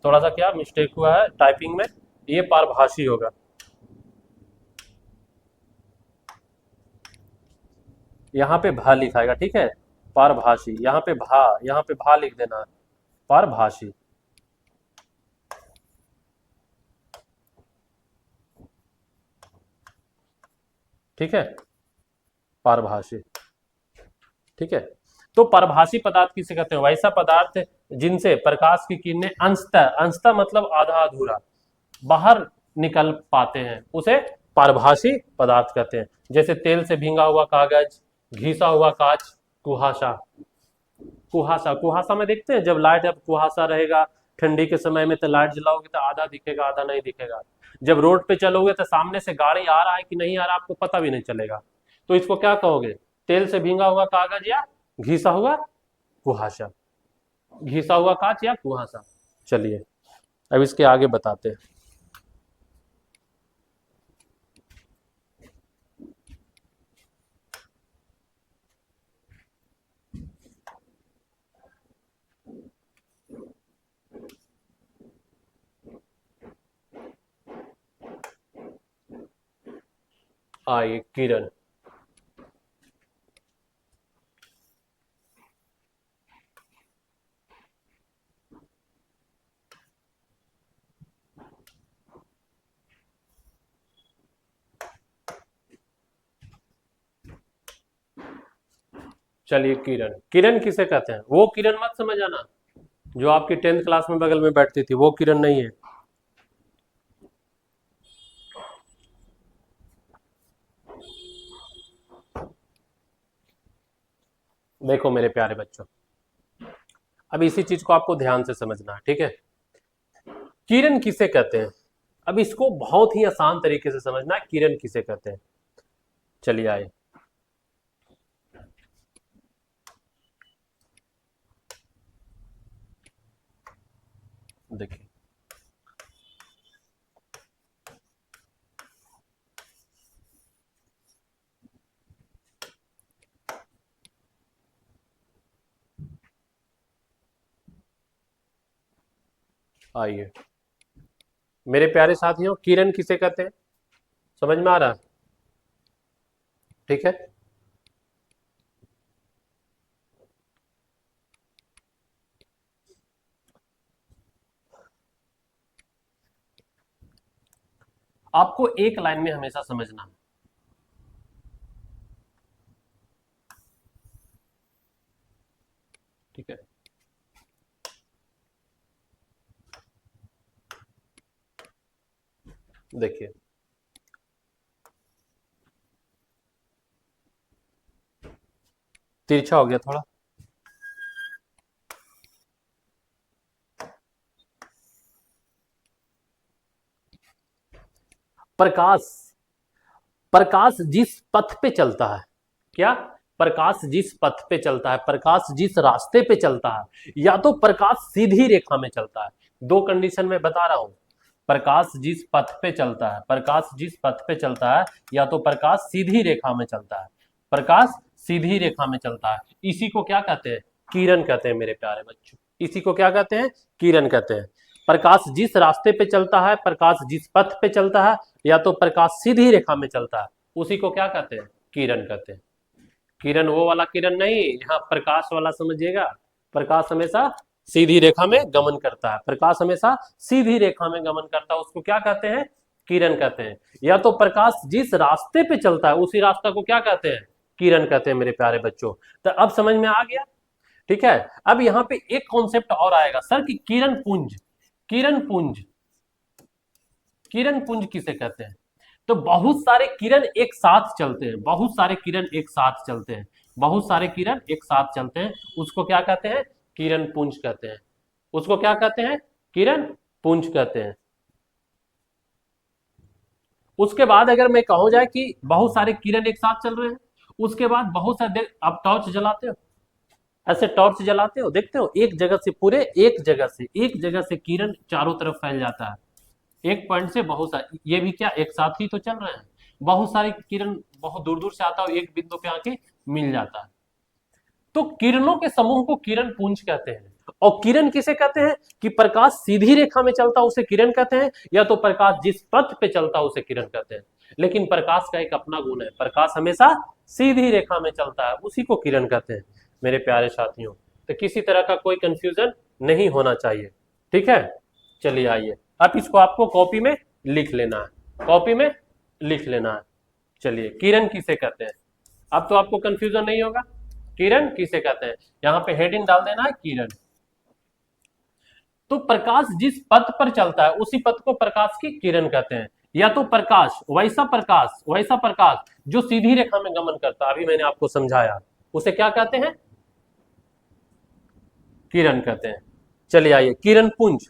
थोड़ा सा क्या मिस्टेक हुआ है टाइपिंग में, ये पारभासी होगा। यहाँ पे भा लिखाएगा, ठीक है, पारभासी, यहाँ पे भा लिख देना है, पारभासी। ठीक है, पारभासी। ठीक है, तो पारभासी पदार्थ किसे कहते हैं, वैसा पदार्थ जिनसे प्रकाश की किरणें अंशतः, अंशतः मतलब आधा अधूरा, बाहर निकल पाते हैं, उसे पारभासी पदार्थ कहते हैं। जैसे तेल से भींगा हुआ कागज, घिसा हुआ कांच, कुहासा। कुहासा, कुहासा में देखते हैं जब लाइट, अब कुहासा रहेगा ठंडी के समय में, तो लाइट जलाओगे तो आधा दिखेगा आधा नहीं दिखेगा। जब रोड पे चलोगे तो सामने से गाड़ी आ रहा है कि नहीं आ रहा आपको पता भी नहीं चलेगा, तो इसको क्या कहोगे, तेल से भींगा हुआ कागज या घिसा हुआ कुहासा, घिसा हुआ कांच या कुहासा। चलिए अब इसके आगे बताते हैं। आइए किरण, चलिए किरण, किरण किसे कहते हैं, वो किरण मत समझ आना जो आपकी 10th क्लास में बगल में बैठती थी, वो किरण नहीं है। देखो मेरे प्यारे बच्चों, अब इसी चीज को आपको ध्यान से समझना है, ठीक है। किरण किसे कहते हैं, अब इसको बहुत ही आसान तरीके से समझना है, किरण किसे कहते हैं। चलिए आए, देखिए आइए मेरे प्यारे साथियों, किरण किसे कहते हैं, समझ में आ रहा है, ठीक है। आपको एक लाइन में हमेशा समझना है, ठीक है। देखिए तिरछा हो गया थोड़ा, प्रकाश, प्रकाश जिस पथ पे चलता है, क्या, प्रकाश जिस पथ पे चलता है, प्रकाश जिस रास्ते पे चलता है, या तो प्रकाश सीधी रेखा में चलता है, दो कंडीशन में बता रहा हूं, प्रकाश जिस पथ पे चलता है, प्रकाश जिस पथ पे चलता है, या तो प्रकाश सीधी रेखा में चलता है, प्रकाश सीधी रेखा में चलता है, इसी को क्या कहते हैं, किरण कहते हैं मेरे प्यारे बच्चों, इसी को क्या कहते हैं, किरण कहते हैं। प्रकाश जिस रास्ते पे चलता है, प्रकाश जिस पथ पे चलता है, या तो प्रकाश सीधी रेखा में चलता है, उसी को क्या कहते हैं, किरण कहते हैं। किरण वो वाला किरण नहीं, यहाँ प्रकाश वाला समझिएगा, प्रकाश हमेशा सीधी रेखा में गमन करता है, प्रकाश हमेशा सीधी रेखा में गमन करता है, उसको क्या कहते हैं, किरण कहते हैं। या तो प्रकाश जिस रास्ते पे चलता है उसी रास्ता को क्या कहते हैं, किरण कहते हैं मेरे प्यारे बच्चों। तो अब समझ में आ गया, ठीक है। अब यहाँ पे एक कॉन्सेप्ट और आएगा सर कि किरण पुंज, किरण पुंज, किरण पुंज किसे कहते हैं। तो बहुत सारे किरण एक साथ चलते हैं, बहुत सारे किरण एक साथ चलते हैं, बहुत सारे किरण एक साथ चलते हैं, उसको क्या कहते हैं, किरण पुंज कहते हैं। उसको क्या कहते हैं, किरण पुंज कहते हैं। उसके बाद अगर मैं कहूं जाए कि बहुत सारे किरण एक साथ चल रहे हैं, उसके बाद बहुत सारे, आप टॉर्च जलाते हो, ऐसे टॉर्च जलाते हो, देखते हो एक जगह से पूरे, एक जगह से किरण चारों तरफ फैल जाता है, एक पॉइंट से बहुत सारे, ये भी क्या एक साथ ही तो चल रहे हैं, बहुत सारे किरण बहुत दूर दूर से आता है, एक बिंदु पे आके मिल जाता है। तो किरणों के समूह को किरण पुंज कहते हैं। और किरण किसे कहते हैं कि प्रकाश सीधी रेखा में चलता है उसे किरण कहते हैं, या तो प्रकाश जिस पथ पे चलता है उसे किरण कहते हैं। लेकिन प्रकाश का एक अपना गुण है, प्रकाश हमेशा सीधी रेखा में चलता है, उसी को किरण कहते हैं मेरे प्यारे साथियों। तो किसी तरह का कोई कंफ्यूजन नहीं होना चाहिए, ठीक है। चलिए आइए, अब इसको आपको कॉपी में लिख लेना है, कॉपी में लिख लेना है। चलिए, किरण किसे कहते हैं, अब तो आपको कंफ्यूजन नहीं होगा, किरण किसे कहते हैं। यहां पे हेडिंग डाल देना है किरण। तो प्रकाश जिस पथ पर चलता है उसी पथ को प्रकाश की किरण कहते हैं। या तो प्रकाश, वैसा प्रकाश जो सीधी रेखा में गमन करता है, अभी मैंने आपको समझाया, उसे क्या कहते हैं, किरण कहते हैं। चलिए आइए, किरण पुंज,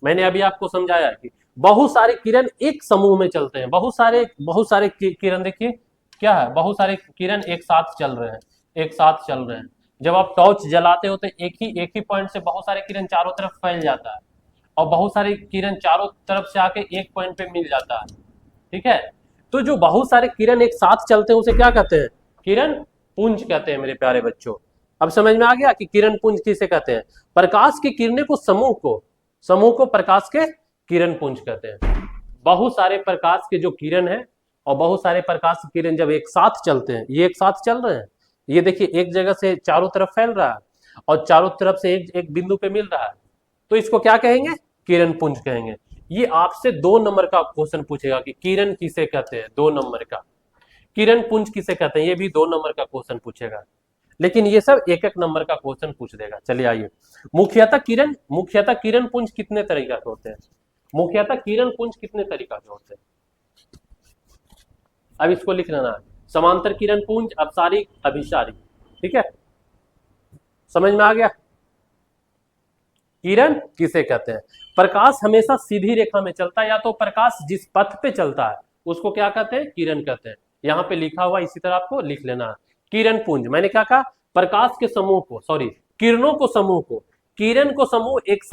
मैंने अभी आपको समझाया कि बहुत सारे किरण एक समूह में चलते हैं, बहुत सारे किरण, देखिए क्या है, बहुत सारे किरण एक साथ चल रहे हैं, एक साथ चल रहे हैं। जब आप टॉर्च जलाते हो तो एक ही पॉइंट से बहुत सारे किरण चारों तरफ फैल जाता है, और बहुत सारे किरण चारों तरफ से आके एक पॉइंट पे मिल जाता है, ठीक है। तो जो बहुत सारे किरण एक साथ चलते हैं उसे क्या कहते हैं, किरण पुंज कहते हैं मेरे प्यारे बच्चों। अब समझ में आ गया कि किरण पुंज किसे कहते हैं। प्रकाश की किरणें को समूह को प्रकाश के किरण पुंज कहते हैं। बहुत सारे प्रकाश के जो किरण है, और बहुत सारे प्रकाश की किरण जब एक साथ चलते हैं, ये एक साथ चल रहे हैं, ये देखिए एक जगह से चारों तरफ फैल रहा है, और चारों तरफ से एक एक बिंदु पे मिल रहा है, तो इसको क्या कहेंगे, किरण पुंज कहेंगे। ये आपसे 2 नंबर का क्वेश्चन पूछेगा कि किरण किसे कहते हैं, 2 नंबर का, किरण पुंज किसे कहते हैं, ये भी 2 नंबर का क्वेश्चन पूछेगा। लेकिन ये सब एक एक नंबर का क्वेश्चन पूछ देगा। चलिए आइए, मुख्यतः किरण पुंज कितने तरीका के होते हैं, मुख्यतः किरण पुंज कितने तरीका के होते हैं। अब इसको लिख लेना है, समांतर किरण पुंज, अपसारी, अभिसारी, ठीक है, समझ में आ गया। किरण किसे कहते हैं, प्रकाश हमेशा सीधी रेखा में चलता है, या तो प्रकाश जिस पथ पे चलता है उसको क्या कहते हैं, किरण कहते हैं। यहां पे लिखा हुआ इसी तरह आपको लिख लेना है, किरण पुंज, मैंने क्या कहा, प्रकाश के समूह को, सॉरी किरणों को समूह को, किरण को समूह एक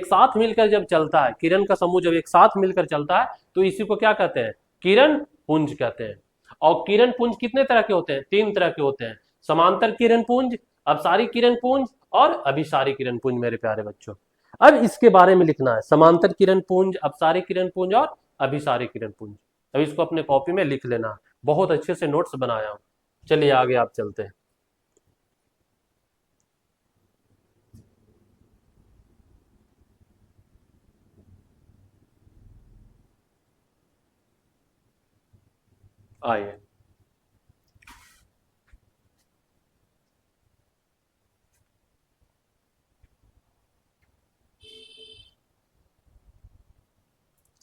साथ मिलकर जब चलता है, किरण का समूह जब एक साथ मिलकर चलता है तो इसी को क्या कहते हैं, किरण पुंज कहते हैं। और किरण पुंज कितने तरह के होते हैं, 3 तरह के होते हैं, समांतर किरण पुंज, अपसारी किरण पुंज और अभिसारी किरण पुंज मेरे प्यारे बच्चों। अब इसके बारे में लिखना है, समांतर किरण पुंज, अपसारी किरण पुंज और अभिसारी किरण पुंज। अब इसको अपने कॉपी में लिख लेना, बहुत अच्छे से नोट्स बनाया हूं। चलिए आगे आप चलते हैं। आइए,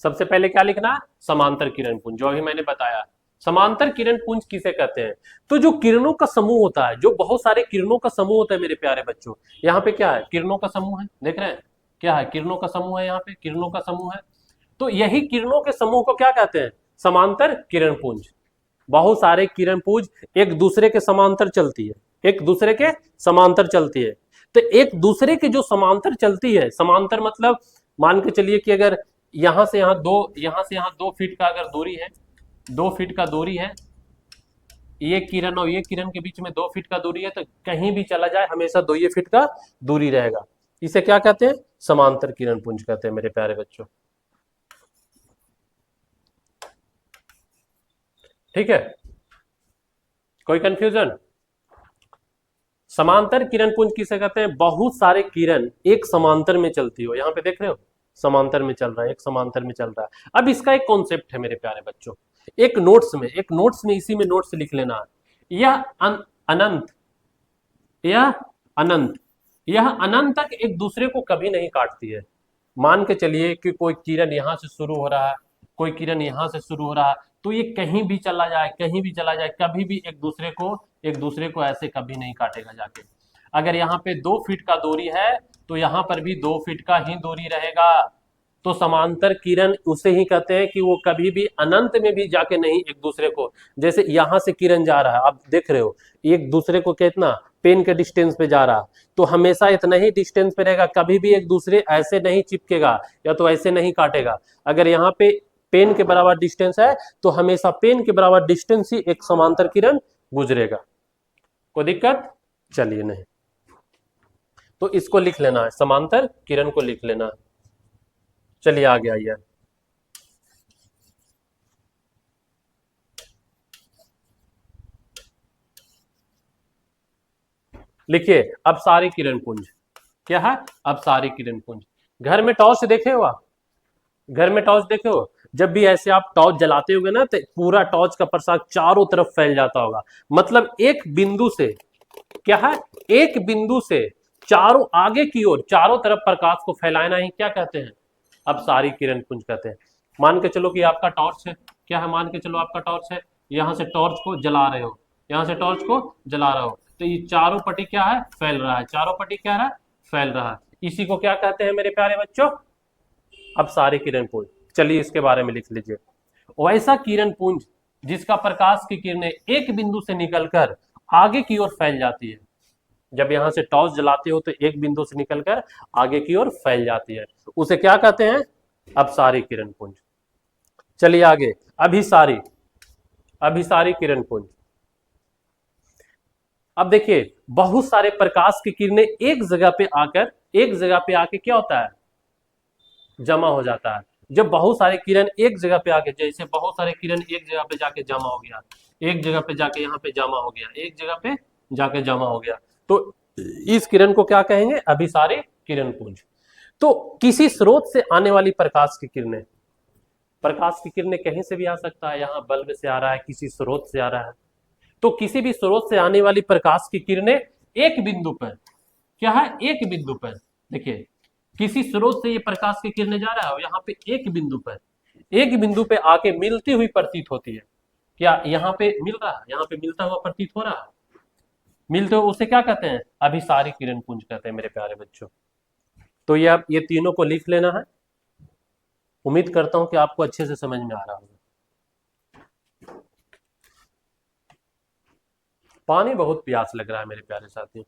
सबसे पहले क्या लिखना है, समांतर किरण पुंज, जो अभी मैंने बताया। समांतर किरण पुंज किसे कहते हैं, तो जो किरणों का समूह होता है, जो बहुत सारे किरणों का समूह होता है मेरे प्यारे बच्चों। यहाँ पे क्या है, किरणों का समूह है, देख रहे हैं, क्या है, किरणों का समूह है, यहाँ पे किरणों का समूह है। तो यही किरणों के समूह को क्या कहते हैं, समांतर किरण पुंज। बहुत सारे किरण पुंज एक दूसरे के समांतर चलती है, एक दूसरे के समांतर चलती है। तो एक दूसरे के जो समांतर चलती है, समांतर मतलब मान के चलिए कि अगर यहां से यहाँ 2 फीट का अगर दूरी है, 2 फीट का दूरी है, ये किरण और ये किरण के बीच में 2 फीट का दूरी है, तो कहीं भी चला जाए हमेशा 2 फीट का दूरी रहेगा। इसे क्या कहते हैं, समांतर किरण पुंज कहते हैं मेरे प्यारे बच्चों, ठीक है। कोई कंफ्यूजन, समांतर किरण पुंज किसे कहते हैं, बहुत सारे किरण एक समांतर में चलती हो, यहाँ पे देख रहे हो, समांतर में चल रहा है, एक समांतर में चल रहा है। अब इसका एक कॉन्सेप्ट है मेरे प्यारे बच्चों, एक नोट्स में इसी में नोट्स लिख लेना है। अनंत, यह अनंत, यह अनंत तक एक दूसरे को कभी नहीं काटती है। मान के चलिए कि कोई किरण यहां से शुरू हो रहा है, कोई किरण यहां से शुरू हो रहा है, तो ये कहीं भी चला जाए, कहीं भी चला जाए, कभी भी एक दूसरे को ऐसे कभी नहीं काटेगा जाके। अगर यहाँ पे 2 फीट का दूरी है तो यहाँ पर भी 2 फीट का ही दूरी रहेगा। तो समांतर किरण उसे ही कहते हैं कि वो कभी भी अनंत में भी जाके नहीं एक दूसरे को, जैसे यहां से किरण जा रहा है, आप देख रहे हो एक दूसरे को कितना पेन के डिस्टेंस पे जा रहा, तो हमेशा इतना ही डिस्टेंस पे रहेगा, कभी भी एक दूसरे ऐसे नहीं चिपकेगा या तो ऐसे नहीं काटेगा। अगर यहाँ पे पेन के बराबर डिस्टेंस है तो हमेशा पेन के बराबर डिस्टेंस ही एक समांतर किरण गुजरेगा। कोई दिक्कत? चलिए नहीं, तो इसको लिख लेना है, समांतर किरण को लिख लेना है। चलिए आगे आइए। लिखिए अब सारे किरण पुंज क्या है, अब सारे किरण पुंज। घर में टॉर्च देखे हो आप? घर में टॉर्च देखे हो? जब भी ऐसे आप टॉर्च जलाते होगे ना तो पूरा टॉर्च का प्रकाश चारों तरफ फैल जाता होगा। मतलब एक बिंदु से क्या है, एक बिंदु से चारों आगे की ओर चारों तरफ प्रकाश को फैलाना ही क्या कहते हैं, अब सारी किरण पुंज कहते हैं। मान के चलो कि आपका टॉर्च है, क्या है, मान के चलो आपका टॉर्च है, यहां से टॉर्च को जला रहे हो, यहां से टॉर्च को जला रहे हो, तो ये चारों पट्टी क्या है, फैल रहा है, चारों पट्टी क्या है, फैल रहा है। इसी को क्या कहते हैं मेरे प्यारे बच्चों, अब सारे किरण पुंज। चलिए इसके बारे में लिख लीजिए। वैसा किरण पुंज जिसका प्रकाश की किरणें एक बिंदु से निकलकर आगे की ओर फैल जाती है। जब यहां से टॉर्च जलाते हो तो एक बिंदु से निकलकर आगे की ओर फैल जाती है, उसे क्या कहते हैं, अब सारी किरण पुंज। चलिए आगे, अभिसारी, अभिसारी किरण पुंज। अब देखिए बहुत सारे प्रकाश की किरणें एक जगह पे आके क्या होता है, जमा हो जाता है। जब बहुत सारे किरण एक जगह पे आके, जैसे बहुत सारे किरण एक जगह पे जाके जमा हो गया, एक जगह पे जाके यहाँ पे जमा हो गया, एक जगह पे जाके जमा हो गया, तो इस किरण को क्या कहेंगे, अभिसारी किरण पुंज। तो किसी स्रोत से आने वाली प्रकाश की किरणें, प्रकाश की किरणें कहीं से भी आ सकता है, यहाँ बल्ब से आ रहा है, किसी स्रोत से आ रहा है, तो किसी भी स्रोत से आने वाली प्रकाश की किरणें एक बिंदु पर क्या है, एक बिंदु पर, देखिए किसी स्रोत से ये प्रकाश की किरणें जा रहा है, यहाँ पे एक बिंदु पे आके मिलती हुई प्रतीत होती है। क्या यहाँ पे मिल रहा है, यहाँ पे मिलता हुआ प्रतीत हो रहा है, मिलते हुए उसे क्या कहते हैं, अभिसारी किरण पुंज कहते हैं मेरे प्यारे बच्चों। तो ये आप ये तीनों को लिख लेना है। उम्मीद करता हूं कि आपको अच्छे से समझ में आ रहा होगा। पानी बहुत प्यास लग रहा है मेरे प्यारे साथियों,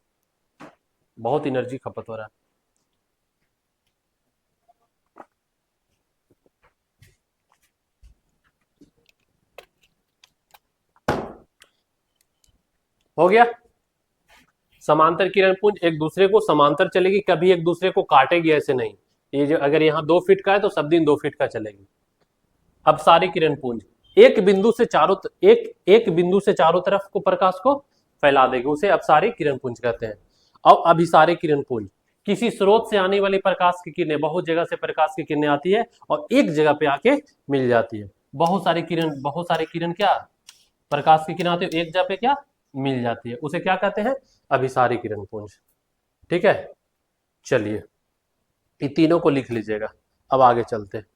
बहुत एनर्जी खपत हो रहा है। हो गया, समांतर किरण पुंज एक दूसरे को समांतर चलेगी, कभी एक दूसरे को काटेगी ऐसे नहीं। ये जो अगर यहाँ 2 फीट का है तो सब दिन 2 फीट का चलेगी। अब सारी किरण पुंज एक बिंदु से चारों तरफ को प्रकाश को फैला देगी, उसे अब सारी किरण पुंज कहते हैं। अब अभिसारी किरण पुंज, किसी स्रोत से आने वाली प्रकाश की किरणें, बहुत जगह से प्रकाश की किरणें आती है और एक जगह पे आके मिल जाती है। बहुत सारे किरण क्या, प्रकाश की किरण आती है, एक जगह पे क्या मिल जाती है, उसे क्या कहते हैं, अभिसारी किरण पुंज। ठीक है, चलिए ये तीनों को लिख लीजिएगा। अब आगे चलते हैं।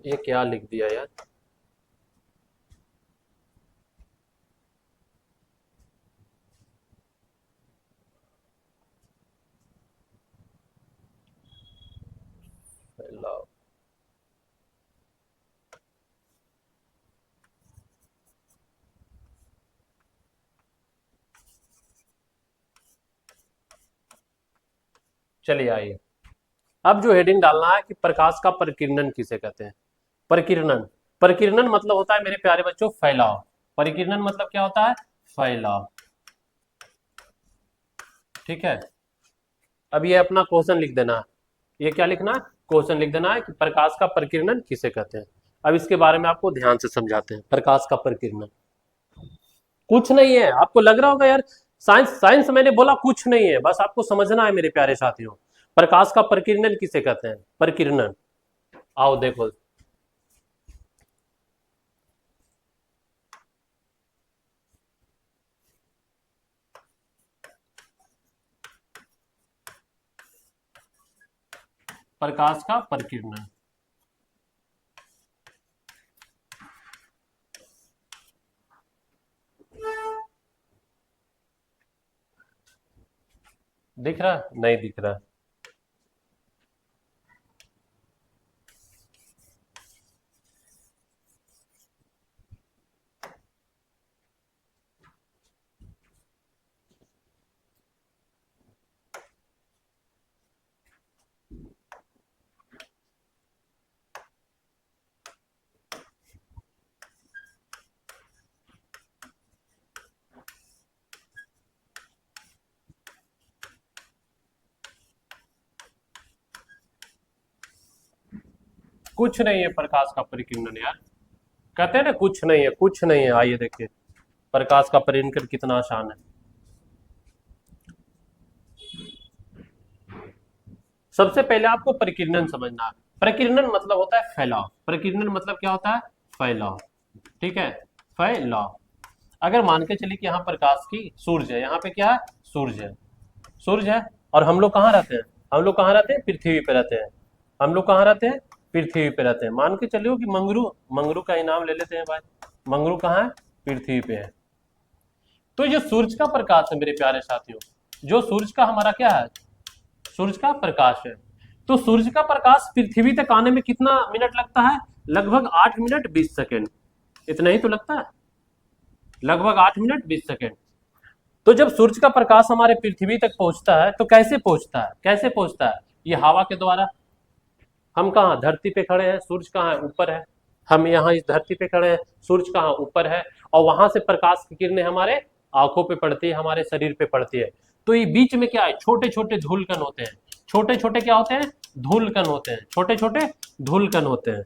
ये क्या लिख दिया यार, फैलाव। चलिए आइए, अब जो हेडिंग डालना है कि प्रकाश का परिकिरणन किसे कहते हैं, परिकिरणन। परिकिरणन मतलब होता है मेरे प्यारे बच्चों फैलाव। परिकिरणन मतलब क्या होता है? फैलाव। ठीक है, अब ये अपना क्वेश्चन लिख देना है। ये क्या लिखना है? क्वेश्चन लिख देना है कि प्रकाश का परिकिरणन किसे कहते हैं। अब इसके बारे में आपको ध्यान से समझाते हैं। प्रकाश का परिकिरणन कुछ नहीं है। आपको लग रहा होगा यार साइंस साइंस मैंने बोला कुछ नहीं है, बस आपको समझना है मेरे प्यारे साथियों। प्रकाश का परिकिरणन किसे कहते हैं? परिकिरणन, आओ देखो। प्रकाश का परिकिरणन, दिख रहा है? नहीं दिख रहा। कुछ नहीं है प्रकाश का परिकिरणन यार। कहते हैं ना कुछ नहीं है, कुछ नहीं है। आइए देखिए प्रकाश का परिकिरणन कितना आसान है। सबसे पहले आपको परिकिरणन समझना है। परिकिरणन मतलब होता है फैलाव। परिकिरणन मतलब क्या होता है? फैलाव। ठीक है, फैलाव। अगर मान के चलिए कि यहाँ प्रकाश की सूर्य है, यहाँ पे क्या है? सूर्य है। सूर्य है और हम लोग कहाँ रहते हैं? हम लोग कहाँ रहते हैं? पृथ्वी पे रहते हैं। हम लोग कहाँ रहते हैं? पृथ्वी पे रहते हैं। मान के चलिए कि मंगरू, मंगरू का ही नाम ले लेते हैं भाई। मंगरू कहाँ है? पृथ्वी पे है। तो जो सूर्य का प्रकाश है मेरे प्यारे साथियों, जो सूर्य का हमारा क्या है? सूर्य का प्रकाश है। तो सूर्य का प्रकाश पृथ्वी तक आने में कितना मिनट लगता है? लगभग 8 मिनट 20 सेकेंड। इतना ही तो लगता है, लगभग 8 मिनट 20 सेकेंड। तो जब सूर्य का प्रकाश हमारे पृथ्वी तक पहुंचता है तो कैसे पहुंचता है? कैसे पहुंचता है? ये हवा के द्वारा। हम कहाँ? धरती पे खड़े हैं, सूर्य कहाँ है? ऊपर है। हम यहाँ इस धरती पे खड़े हैं, सूर्य कहाँ? ऊपर है। और वहां से प्रकाश की किरणें हमारे आंखों पे पड़ती है, हमारे शरीर पे पड़ती है। तो ये बीच में क्या है? छोटे छोटे धूलकण होते हैं। छोटे छोटे क्या होते हैं? धूलकण होते हैं। छोटे छोटे धूलकण होते हैं।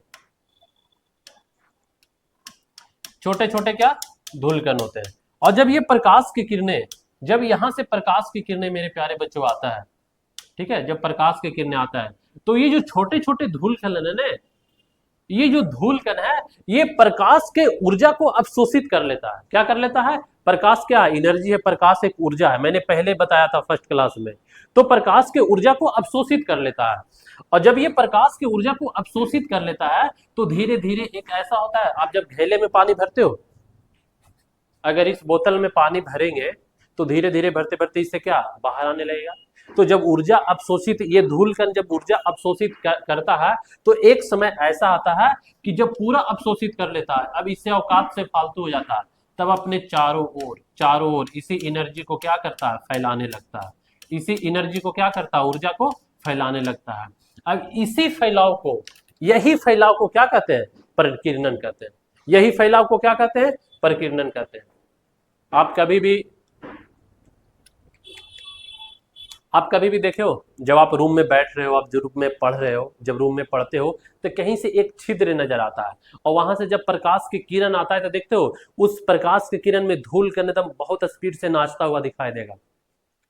छोटे छोटे क्या? धूलकण होते हैं। और जब ये प्रकाश की किरणें, जब यहां से प्रकाश की किरणें मेरे प्यारे बच्चों आता है, ठीक है, जब प्रकाश की किरणें आता है तो ये जो छोटे छोटे धूलकण है ना, ये जो धूलकण है, ये प्रकाश के ऊर्जा को अवशोषित कर लेता है। क्या कर लेता है? प्रकाश क्या एनर्जी है? प्रकाश एक ऊर्जा है, मैंने पहले बताया था फर्स्ट क्लास में। तो प्रकाश के ऊर्जा को अवशोषित कर लेता है। और जब ये प्रकाश की ऊर्जा को अवशोषित कर लेता है तो धीरे धीरे एक ऐसा होता है, आप जब घेले में पानी भरते हो, अगर इस बोतल में पानी भरेंगे तो धीरे धीरे भरते भरते इससे क्या बाहर आने लगेगा। तो जब ऊर्जा अवशोषित, ये धूलकण जब ऊर्जा अवशोषित करता है तो एक समय ऐसा आता है कि जब पूरा अवशोषित कर लेता है, अब इससे औकात से फालतू हो जाता है, तब अपने चारों ओर इसी एनर्जी को क्या करता है? फैलाने लगता है। इसी एनर्जी को क्या करता है? ऊर्जा को फैलाने लगता है। अब इसी फैलाव को, यही फैलाव को क्या कहते हैं? परिकिरणन कहते हैं। यही फैलाव को क्या कहते हैं? परिकिरणन कहते हैं। आप कभी भी, आप कभी भी देखे हो, जब आप रूम में बैठ रहे हो, आप जो रूम में पढ़ रहे हो, जब रूम में पढ़ते हो तो कहीं से एक छिद्र नजर आता है और वहां से जब प्रकाश की किरण आता है तो देखते हो उस प्रकाश की किरण में धूलकण एकदम बहुत स्पीड से नाचता हुआ दिखाई देगा।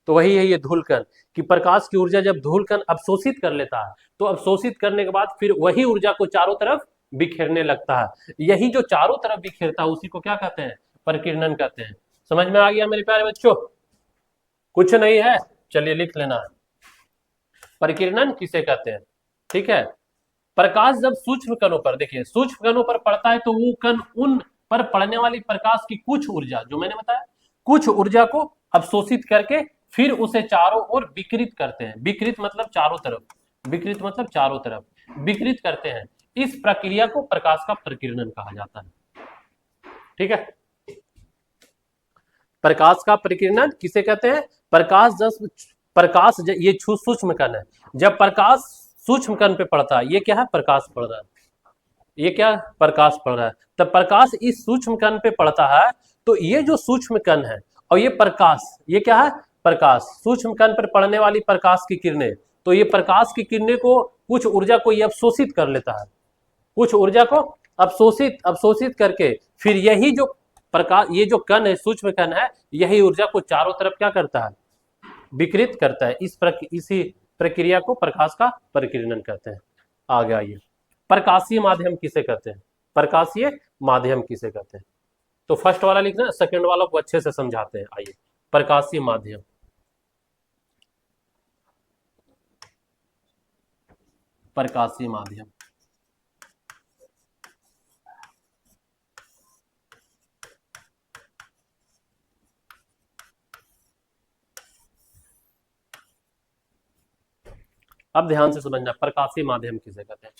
तो वही है ये धूलकण, कि प्रकाश की ऊर्जा जब धूलकण अवशोषित कर लेता है तो अवशोषित करने के बाद फिर वही ऊर्जा को चारों तरफ बिखेरने लगता है। यही जो चारों तरफ बिखेरता है उसी को क्या कहते हैं? परिकिरणन कहते हैं। समझ में आ गया मेरे प्यारे बच्चों? कुछ नहीं है, चलिए लिख लेना है। परिकिरणन किसे कहते हैं? ठीक है, प्रकाश जब सूक्ष्म कणों पर, देखिए सूक्ष्म कणों पर पड़ता है तो वो कण, उन पर पड़ने वाली प्रकाश की कुछ ऊर्जा, जो मैंने बताया, कुछ ऊर्जा को अवशोषित करके फिर उसे चारों ओर विकृत करते हैं। विकृत मतलब चारों तरफ, विकृत मतलब चारों तरफ विकृत करते हैं। इस प्रक्रिया को प्रकाश का परिकिरणन कहा जाता है। ठीक है, प्रकाश का परिकिरणन किसे कहते हैं? ये सूक्ष्म कण है। जब प्रकाश सूक्ष्म कण पे पड़ता है, ये क्या है? प्रकाश पड़ रहा है। ये क्या प्रकाश पड़ रहा है, तब प्रकाश इस सूक्ष्म कण पे पड़ता है। तो ये जो सूक्ष्म कण है और ये प्रकाश, ये क्या है, प्रकाश, सूक्ष्म कण पर पड़ने वाली प्रकाश की किरणें। तो ये प्रकाश की किरणें को, कुछ ऊर्जा को ये अवशोषित कर लेता है, कुछ ऊर्जा को अवशोषित अवशोषित करके फिर यही जो प्रकाश, ये जो कण है, सूक्ष्म कण है, यही ऊर्जा को चारों तरफ क्या करता है, विकृत करता है। इसी प्रक्रिया को प्रकाश का परिकिरणन कहते हैं। आगे आइए, प्रकाशीय माध्यम किसे कहते हैं, प्रकाशीय माध्यम किसे कहते हैं। तो फर्स्ट वाला लिखना, सेकंड वाला को अच्छे से समझाते हैं। आइए, प्रकाशीय माध्यम, प्रकाशीय माध्यम। अब ध्यान से समझना, प्रकाशीय माध्यम किसे कहते हैं।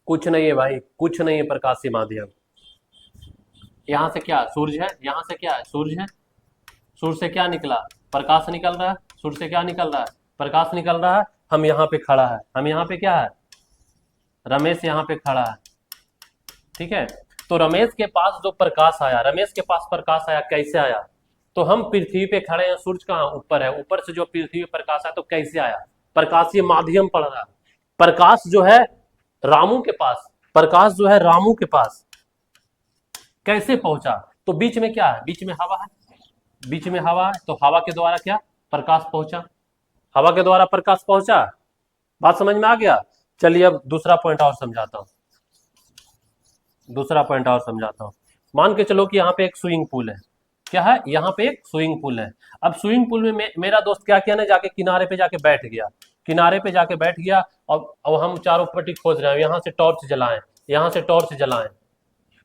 कुछ नहीं है भाई, कुछ नहीं है प्रकाशीय माध्यम। यहां से क्या सूर्य है, यहां से क्या है सूर्य है, सूर्य से क्या निकला, प्रकाश निकल रहा है, सूर्य से क्या निकल रहा है, प्रकाश निकल रहा है। हम यहाँ पे खड़ा है, हम यहाँ पे क्या है, रमेश यहाँ पे खड़ा है, ठीक है। तो रमेश के पास जो प्रकाश आया, रमेश के पास प्रकाश आया, कैसे आया, तो हम पृथ्वी पे खड़े हैं, सूर्य कहाँ ऊपर है, ऊपर से जो पृथ्वी पे प्रकाश आया तो कैसे आया, प्रकाशीय माध्यम पड़ रहा है। प्रकाश जो है रामू के पास, प्रकाश जो है रामू के पास कैसे पहुंचा, तो बीच में क्या है, बीच में हवा है, बीच में हवा है, तो हवा के द्वारा क्या प्रकाश पहुंचा, हवा के द्वारा प्रकाश पहुंचा। बात समझ में आ गया। चलिए अब दूसरा पॉइंट और समझाता हूं, दूसरा पॉइंट और समझाता हूं। मान के चलो कि यहाँ पे एक स्विमिंग पूल है, क्या है, यहाँ पे एक स्विमिंग पूल है। अब स्विमिंग पूल में मेरा दोस्त क्या किया ना, जाके किनारे पे जाके बैठ गया, किनारे पे जाके बैठ गया। और हम चारों पट्टी खोज रहे हैं, यहाँ से टॉर्च जलाएं, यहाँ से टॉर्च जलाएं।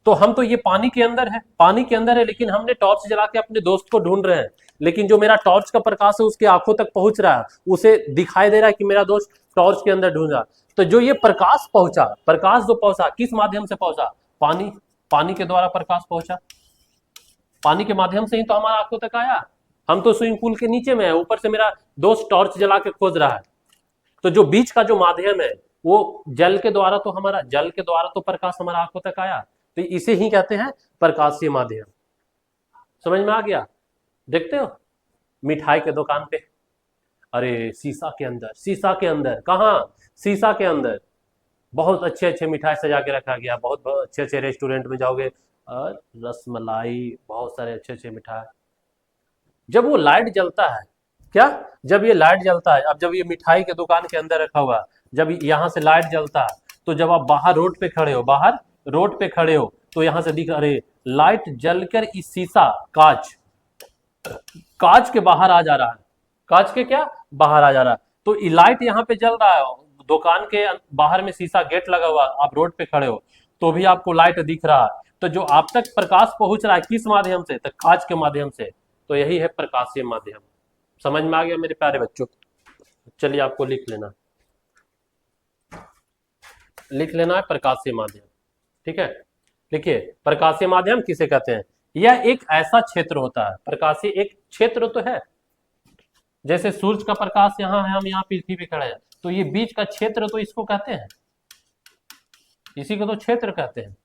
तो हम तो ये पानी के अंदर है, पानी के अंदर है, लेकिन हमने टॉर्च जला के अपने दोस्त को ढूंढ रहे हैं। लेकिन जो मेरा टॉर्च का प्रकाश है उसके आंखों तक पहुंच रहा है, उसे दिखाई दे रहा है कि मेरा दोस्त टॉर्च के अंदर ढूंढ रहा। तो जो ये प्रकाश पहुंचा, प्रकाश जो पहुंचा किस माध्यम से पहुंचा, पानी, पानी के द्वारा प्रकाश पहुंचा, पानी के माध्यम से ही तो हमारा आंखों तक आया। हम तो स्विमिंग पूल के नीचे में है, ऊपर से मेरा दोस्त टॉर्च जला के खोज रहा है। तो जो बीच का जो माध्यम है वो जल के द्वारा, तो हमारा जल के द्वारा तो प्रकाश हमारा आंखों तक आया। तो इसे ही कहते हैं प्रकाशीय माध्यम। समझ में आ गया। देखते हो मिठाई के दुकान पे, अरे शीशा के अंदर, शीशा के अंदर कहाँ, शीशा के अंदर बहुत अच्छे अच्छे मिठाई सजा के रखा गया। बहुत बहुत अच्छे अच्छे रेस्टोरेंट में जाओगे, रसमलाई, बहुत सारे अच्छे अच्छे मिठाई। जब वो लाइट जलता है, क्या, जब ये लाइट जलता है, अब जब ये मिठाई के दुकान के अंदर रखा हुआ, जब यहाँ से लाइट जलता है, तो जब आप बाहर रोड पे खड़े हो, बाहर रोड पे खड़े हो, तो यहाँ से दिख, अरे लाइट जलकर इस शीशा, कांच, कांच के बाहर आ जा रहा है, कांच के क्या बाहर आ जा रहा है। तो लाइट यहाँ पे जल रहा है, दुकान के बाहर में शीशा गेट लगा हुआ, आप रोड पे खड़े हो तो भी आपको लाइट दिख रहा है। तो जो आप तक प्रकाश पहुंच रहा है किस माध्यम से, तो कांच के माध्यम से। तो यही है प्रकाशीय माध्यम। समझ में आ गया मेरे प्यारे बच्चों। चलिए आपको लिख लेना, लिख लेना है प्रकाशीय माध्यम, ठीक है। देखिए प्रकाशीय माध्यम किसे कहते हैं, यह एक ऐसा क्षेत्र होता है, प्रकाशीय एक क्षेत्र तो है, जैसे सूर्य का प्रकाश यहाँ है, हम यहाँ पृथ्वी पे खड़े हैं, तो ये बीच का क्षेत्र तो इसको कहते हैं, इसी को तो क्षेत्र कहते हैं।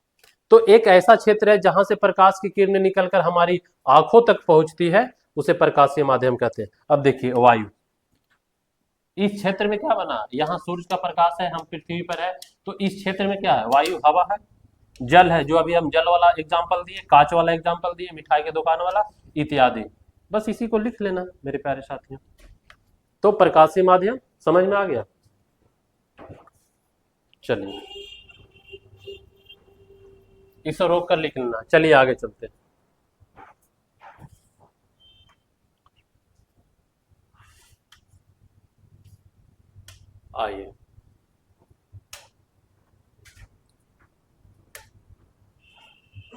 तो एक ऐसा क्षेत्र है जहां से प्रकाश की किरणें निकलकर हमारी आंखों तक पहुंचती है, उसे प्रकाशीय माध्यम कहते हैं। अब देखिए वायु, इस क्षेत्र में क्या बना, यहाँ सूर्य का प्रकाश है, हम पृथ्वी पर है, तो इस क्षेत्र में क्या है, वायु, हवा है, जल है, जो अभी हम जल वाला एग्जाम्पल दिए, कांच वाला एग्जाम्पल दिए, मिठाई के दुकान वाला इत्यादि। बस इसी को लिख लेना मेरे प्यारे साथियों। तो प्रकाशीय माध्यम समझ में आ गया। चलिए इसे रोक कर लिख लेना। चलिए आगे चलते। आइए,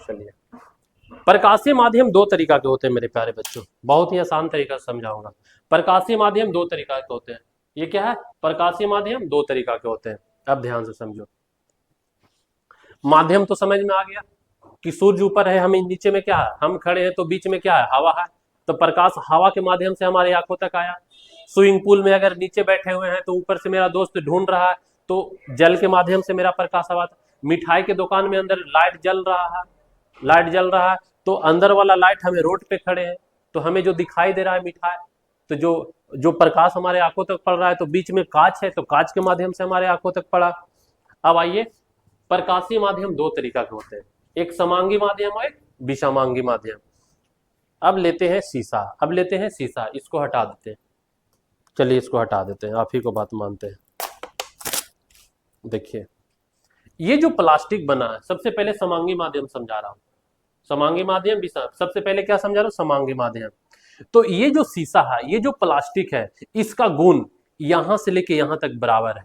चलिए प्रकाशीय माध्यम दो तरीका के होते हैं मेरे प्यारे बच्चों, बहुत ही आसान तरीका से समझाऊंगा। प्रकाशीय माध्यम दो तरीका के होते हैं। ये क्या है, प्रकाशीय माध्यम दो तरीका के होते हैं। अब ध्यान से समझो, माध्यम तो समझ में आ गया कि सूर्य ऊपर है, हम नीचे में क्या है, हम खड़े हैं, तो बीच में क्या है, हवा है, तो प्रकाश हवा के माध्यम से हमारी आंखों तक आया। स्विमिंग पूल में अगर नीचे बैठे हुए हैं तो ऊपर से मेरा दोस्त ढूंढ रहा है, तो जल के माध्यम से मेरा प्रकाश हवा था। मिठाई के दुकान में अंदर लाइट जल रहा है, लाइट जल रहा है, तो अंदर वाला लाइट हमें रोड पे खड़े हैं, तो हमें जो दिखाई दे रहा है मिठाई, तो जो जो प्रकाश हमारे आंखों तक पड़ रहा है, तो बीच में कांच है, तो कांच के माध्यम से हमारे आंखों तक पड़ा। अब आइए, प्रकाशीय माध्यम दो तरीका के होते हैं, एक समांगी माध्यम और एक विषमांगी माध्यम। अब लेते हैं शीशा, अब लेते हैं शीशा, इसको हटा देते हैं, चलिए इसको हटा देते हैं, आप ही को बात मानते हैं। देखिए ये जो प्लास्टिक बना है, सबसे पहले समांगी माध्यम समझा रहा हूं, समांगी माध्यम सबसे पहले क्या समझा रहा हूं, समांगी माध्यम। तो ये जो शीशा है, ये जो प्लास्टिक है, इसका गुण यहां से लेके यहां तक बराबर है,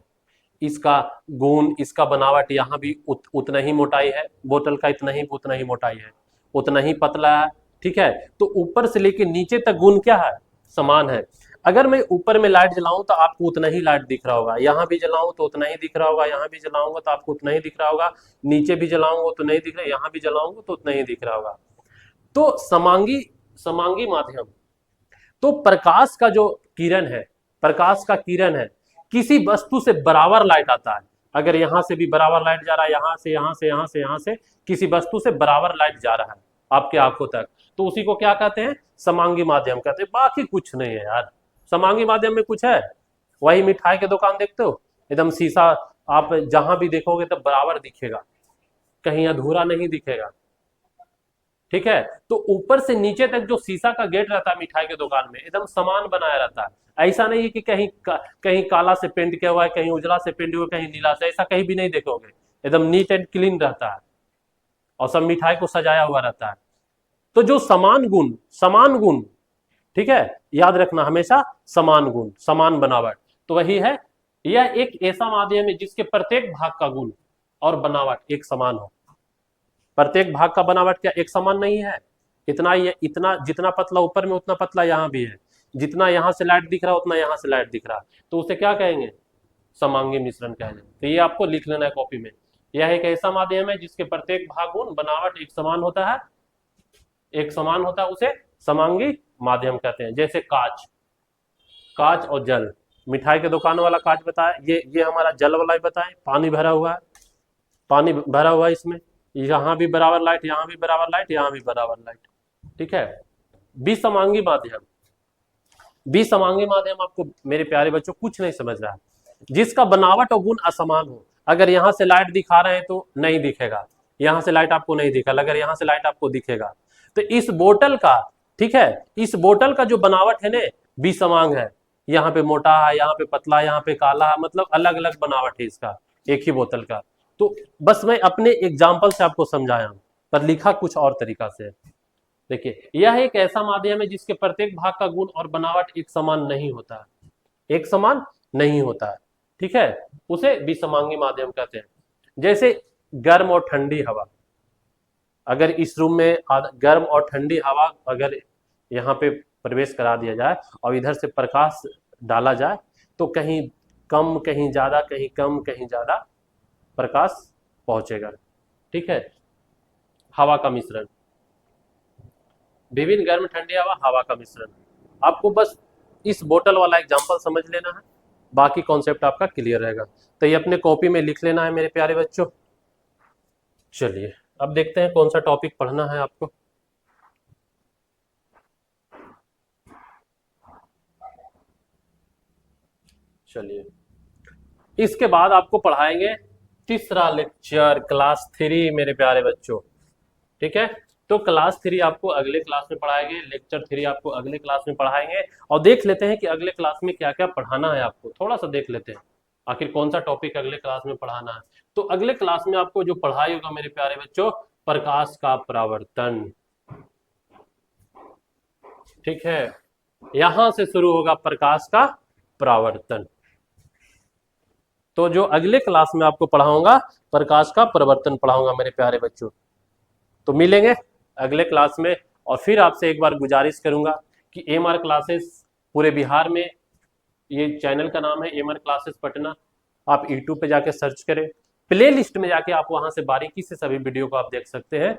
इसका गुण, इसका बनावट यहाँ भी उतना ही मोटाई है, बोतल का उतना ही मोटाई है, उतना ही पतला है, ठीक है। तो ऊपर से लेके नीचे तक गुण क्या है, समान है। अगर मैं ऊपर में लाइट जलाऊं तो आपको उतना ही लाइट दिख रहा होगा, यहाँ भी जलाऊं तो उतना ही दिख रहा होगा, यहाँ भी जलाऊंगा तो आपको उतना ही दिख रहा होगा, नीचे भी जलाऊंगा तो नहीं दिख रहा, यहाँ भी जलाऊंगा तो उतना ही दिख रहा होगा। तो समांगी समांगी माध्यम, तो प्रकाश का जो किरण है, प्रकाश का किरण है, किसी वस्तु से बराबर लाइट आता है। अगर यहां से भी बराबर लाइट जा रहा है, यहां से यहां से यहां से यहां से किसी वस्तु से बराबर लाइट जा रहा है आपके आंखों तक, तो उसी को क्या कहते हैं, समांगी माध्यम कहते हैं। बाकी कुछ नहीं है यार, समांगी माध्यम में कुछ है, वही मिठाई की दुकान देखते हो, एकदम शीशा, आप जहां भी देखोगे तब बराबर दिखेगा, कहीं अधूरा नहीं दिखेगा, ठीक है। तो ऊपर से नीचे तक जो शीशा का गेट रहता है मिठाई के दुकान में, एकदम समान बनाया रहता है। ऐसा नहीं है कि कहीं काला से पेंट किया हुआ है, कहीं उजला से पेंट हुआ है, कहीं नीला से, ऐसा कहीं भी नहीं देखोगे, एकदम नीट एंड क्लीन रहता है और सब मिठाई को सजाया हुआ रहता है। तो जो समान गुण, ठीक है, याद रखना हमेशा समान गुण, समान बनावट, तो वही है। यह एक ऐसा माध्यम है जिसके प्रत्येक भाग का गुण और बनावट एक समान हो। प्रत्येक भाग का बनावट क्या एक समान नहीं है, इतना इतना जितना पतला ऊपर में उतना पतला यहाँ भी है, जितना यहाँ से लाइट दिख रहा है उतना यहाँ से लाइट दिख रहा है, तो उसे क्या कहेंगे, समांगी मिश्रण कहेंगे। तो ये आपको लिख लेना है कॉपी में। यह एक ऐसा माध्यम है जिसके प्रत्येक भाग गुण बनावट एक समान होता है, एक समान होता है, उसे समांगी माध्यम कहते हैं। जैसे कांच, कांच और जल, मिठाई के दुकान वाला कांच बताया, ये हमारा जल वाला ही बताए, पानी भरा हुआ है, पानी भरा हुआ है इसमें, यहाँ भी बराबर लाइट, यहाँ भी बराबर लाइट, यहाँ भी बराबर लाइट, ठीक है। विसमांगी माध्यम, विसमांगी माध्यम आपको मेरे प्यारे बच्चों कुछ नहीं समझ रहा है, जिसका बनावट और गुण असमान हो। अगर यहाँ से लाइट दिखा रहे हैं तो नहीं दिखेगा, यहाँ से लाइट आपको नहीं दिखा, अगर यहाँ से लाइट आपको दिखेगा। तो इस बोतल का, ठीक है, इस बोतल का जो बनावट है ना, विसमांग है, यहाँ पे मोटा है, यहाँ पे पतला, यहाँ पे काला है, मतलब अलग अलग बनावट है इसका, एक ही बोतल का। तो बस मैं अपने एग्जाम्पल से आपको समझाया हूं, पर लिखा कुछ और तरीका से। देखिए यह एक ऐसा माध्यम है जिसके प्रत्येक भाग का गुण और बनावट एक समान नहीं होता, एक समान नहीं होता है, ठीक है, उसे विसमांगी माध्यम कहते हैं। जैसे गर्म और ठंडी हवा, अगर इस रूम में गर्म और ठंडी हवा अगर यहाँ पे प्रवेश करा दिया जाए और इधर से प्रकाश डाला जाए, तो कहीं कम कहीं ज्यादा, कहीं कम कहीं ज्यादा प्रकाश पहुंचेगा, ठीक है। हवा का मिश्रण, विभिन्न गर्म ठंडी हवा का मिश्रण, आपको बस इस बोतल वाला एग्जांपल समझ लेना है, बाकी कॉन्सेप्ट आपका क्लियर रहेगा। तो ये अपने कॉपी में लिख लेना है मेरे प्यारे बच्चों। चलिए अब देखते हैं कौन सा टॉपिक पढ़ना है आपको। चलिए इसके बाद आपको पढ़ाएंगे तीसरा लेक्चर, क्लास 3 मेरे प्यारे बच्चों, ठीक है। तो क्लास 3 आपको अगले क्लास में पढ़ाएंगे, लेक्चर 3 आपको अगले क्लास में पढ़ाएंगे। और देख लेते हैं कि अगले क्लास में क्या क्या पढ़ाना है आपको, थोड़ा सा देख लेते हैं आखिर कौन सा टॉपिक अगले क्लास में पढ़ाना है। तो अगले क्लास में आपको जो पढ़ाई होगा मेरे प्यारे बच्चों, प्रकाश का परावर्तन, ठीक है, यहां से शुरू होगा प्रकाश का परावर्तन। तो जो अगले क्लास में आपको पढ़ाऊंगा प्रकाश का परावर्तन पढ़ाऊंगा मेरे प्यारे बच्चों। तो मिलेंगे अगले क्लास में। और फिर आपसे एक बार गुजारिश करूंगा कि एमआर क्लासेस पूरे बिहार में, ये चैनल का नाम है एमआर क्लासेस पटना, आप यूट्यूब पे जाके सर्च करें, प्ले लिस्ट में जाके आप वहां से बारीकी से सभी वीडियो को आप देख सकते हैं।